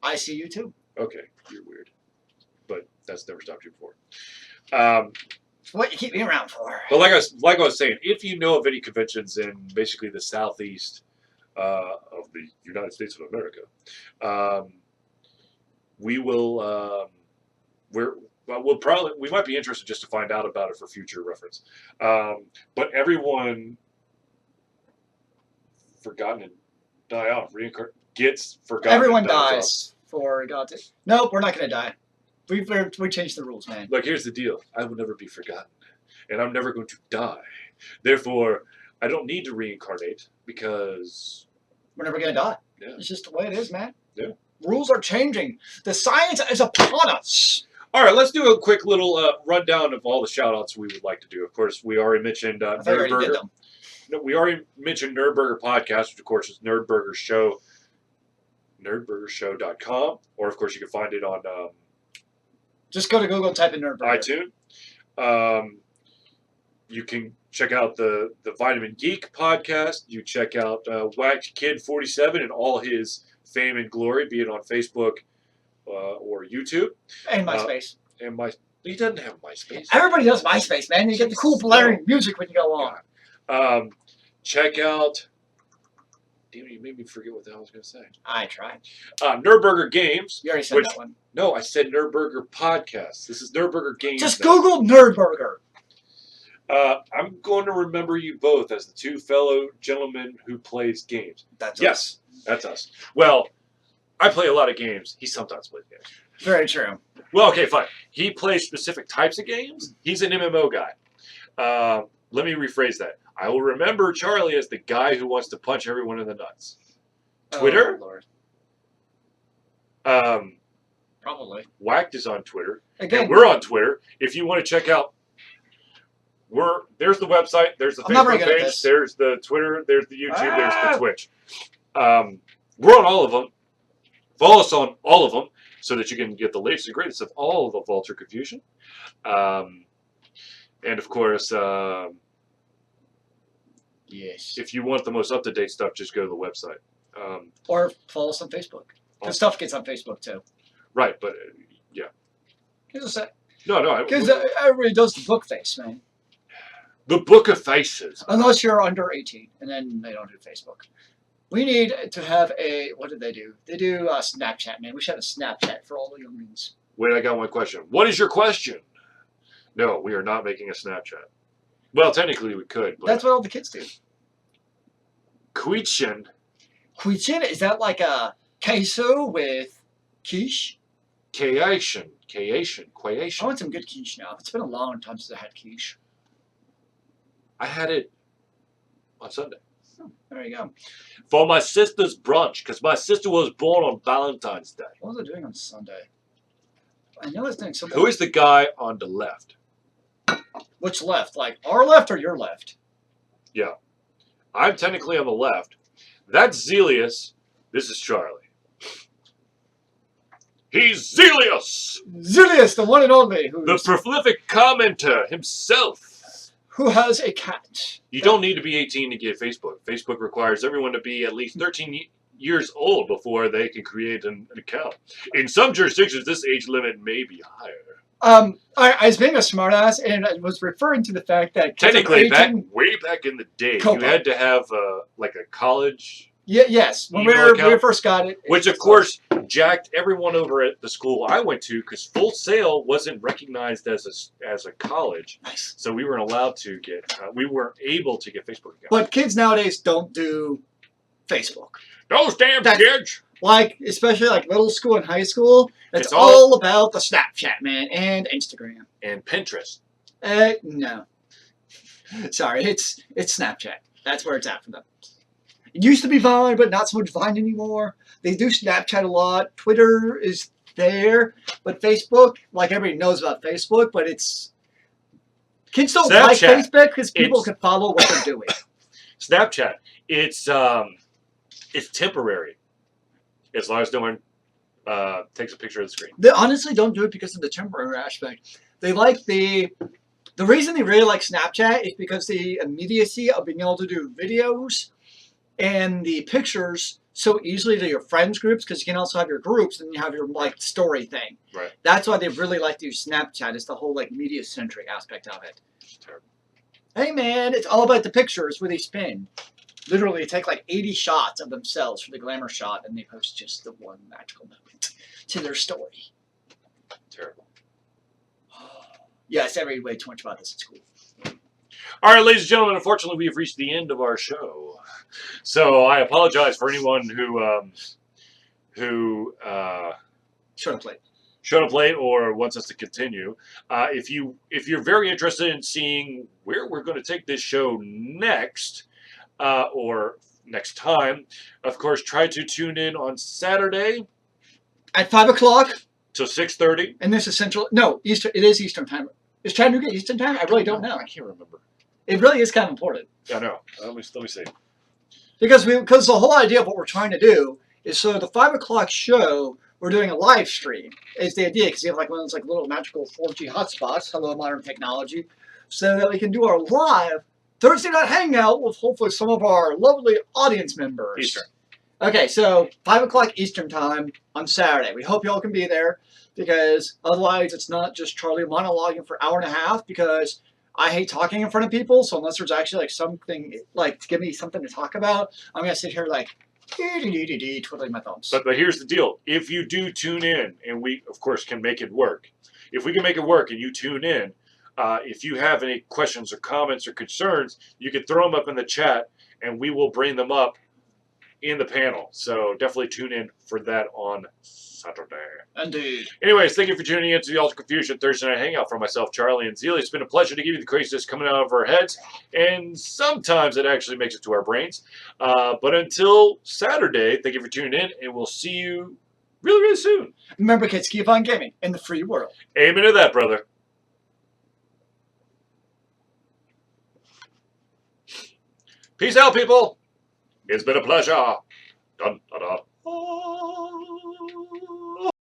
I see you too.
Okay, you're weird. But that's never stopped you before.
What you keep me around for?
But like I was saying, if you know of any conventions in basically the southeast of the United States of America, we will we might be interested just to find out about it for future reference. But everyone forgotten and die off gets forgotten.
Everyone dies for God. Nope, we're not gonna die. We changed the rules, man.
Look, here's the deal. I will never be forgotten. And I'm never going to die. Therefore, I don't need to reincarnate because...
We're never gonna die.
Yeah.
It's just the way it is, man.
Yeah.
Rules are changing. The science is upon us.
All right, let's do a quick little rundown of all the shout-outs we would like to do. Of course, we already mentioned Nerdburger. No, we already mentioned Nerdburger Podcast, which, of course, is Nerdburger Show, nerdburgershow.com. Or, of course, you can find it on...
Just go to Google and type in Nerdburger.
iTunes. You can check out the Vitamin Geek podcast. You check out Wax Kid 47 and all his fame and glory, be it on Facebook or YouTube.
And MySpace.
He doesn't have MySpace.
Everybody knows MySpace, man. You get the cool blaring music when you go on.
Check out. Damn, you made me forget what the hell I was going to say.
I tried.
Nerdburger Games.
You already said that one.
No, I said Nerdburger Podcast. This is Nerdburger Games.
Just Google Nerdburger.
I'm going to remember you both as the two fellow gentlemen who plays games.
That's
Yes, that's us. Well, I play a lot of games. He sometimes plays games.
Very true.
Well, okay, fine. He plays specific types of games. He's an MMO guy. Let me rephrase that. I will remember Charlie as the guy who wants to punch everyone in the nuts. Twitter?
Oh,
Lord.
Probably.
Whacked is on Twitter.
Again,
And we're on Twitter. If you want to check out, there's the website, there's the Facebook page, there's the Twitter, there's the YouTube, there's the Twitch. We're on all of them. Follow us on all of them so that you can get the latest and greatest of all of the Vulture Confusion. And of course,
yes.
if you want the most up-to-date stuff, just go to the website.
Or follow us on Facebook. Because stuff gets on Facebook too.
Right, but yeah.
Because everybody does the book face, man.
The Book of Faces.
Unless you're under 18, and then they don't do Facebook. We need to have a, what did they do? They do Snapchat, man. We should have a Snapchat for all the youngins.
Wait, I got one question. What is your question? No, we are not making a Snapchat. Well, technically we could, but...
That's what all the kids do.
Question.
Question? Is that like a queso with quiche?
Creation.
I want some good quiche now. It's been a long time since I had quiche.
I had it on Sunday.
Oh, there you go.
For my sister's brunch, because my sister was born on Valentine's Day.
What was I doing on Sunday? I know it's doing something.
Who is the guy on the left?
Which left? Like our left or your left?
Yeah. I'm technically on the left. That's Zealeus. This is Charlie. He's Zealeus!
Zealeus, the one and only.
The prolific commenter himself.
Who has a cat.
You don't need to be 18 to get Facebook. Facebook requires everyone to be at least 13 years old before they can create an account. In some jurisdictions, this age limit may be higher.
I was being a smartass, and I was referring to the fact that
technically, way back in the day, you had to have like a college.
Yes, when we first got it.
Which, of course, jacked everyone over at the school I went to because Full Sail wasn't recognized as a college.
Nice.
So we weren't allowed to get, we weren't able to get Facebook accounts.
But kids nowadays don't do Facebook.
Those damn kids!
Like, especially like middle school and high school, it's all about the Snapchat, man, and Instagram.
And Pinterest.
No. Sorry, it's Snapchat. That's where it's at for them. It used to be Vine, but not so much Vine anymore. They do Snapchat a lot. Twitter is there, but Facebook, like everybody knows about Facebook, but it's... Kids don't like Facebook because people can follow what they're doing.
Snapchat, it's temporary. As long as no one takes a picture of the screen.
They honestly don't do it because of the temporary aspect. They like the reason they really like Snapchat is because the immediacy of being able to do videos and the pictures so easily to your friends groups, because you can also have your groups and you have your like story thing.
Right. That's
why they really like to use Snapchat. It's the whole like media centric aspect of it.
Terrible.
Hey man, it's all about the pictures where they spin. Literally, they take like 80 shots of themselves for the glamour shot, and they post just the one magical moment to their story.
Terrible.
Yes, I read way too much about this at school.
All right, ladies and gentlemen, unfortunately, we have reached the end of our show. So I apologize for anyone who
showed up late
or wants us to continue. If you're very interested in seeing where we're going to take this show next, or next time, of course, try to tune in on Saturday
at 5 o'clock
to 6:30.
And this is Central. No, Eastern. It is Eastern time. Is Chattanooga Eastern time? I really don't know.
I can't remember.
It really is kind of important.
I know. Let me see.
Because the whole idea of what we're trying to do is so the 5 o'clock show, we're doing a live stream. Is the idea because you have like one of those like little magical 4G hotspots. Hello, modern technology, so that we can do our live Thursday night hangout with hopefully some of our lovely audience members.
Eastern.
Okay, so 5 o'clock Eastern time on Saturday. We hope y'all can be there because otherwise it's not just Charlie monologuing for an hour and a half because I hate talking in front of people. So unless there's actually like something like to give me something to talk about, I'm gonna sit here like twiddling my thumbs.
But here's the deal. If you do tune in, and we, of course, can make it work. If we can make it work and you tune in, if you have any questions or comments or concerns, you can throw them up in the chat, and we will bring them up in the panel. So definitely tune in for that on Saturday.
Indeed.
Anyways, thank you for tuning in to the Ultra Confusion Thursday Night Hangout for myself, Charlie, and Zealeus. It's been a pleasure to give you the craziness coming out of our heads, and sometimes it actually makes it to our brains. But until Saturday, thank you for tuning in, and we'll see you really, really soon.
Remember, kids, keep on gaming in the free world.
Amen to that, brother. Peace out, people. It's been a pleasure.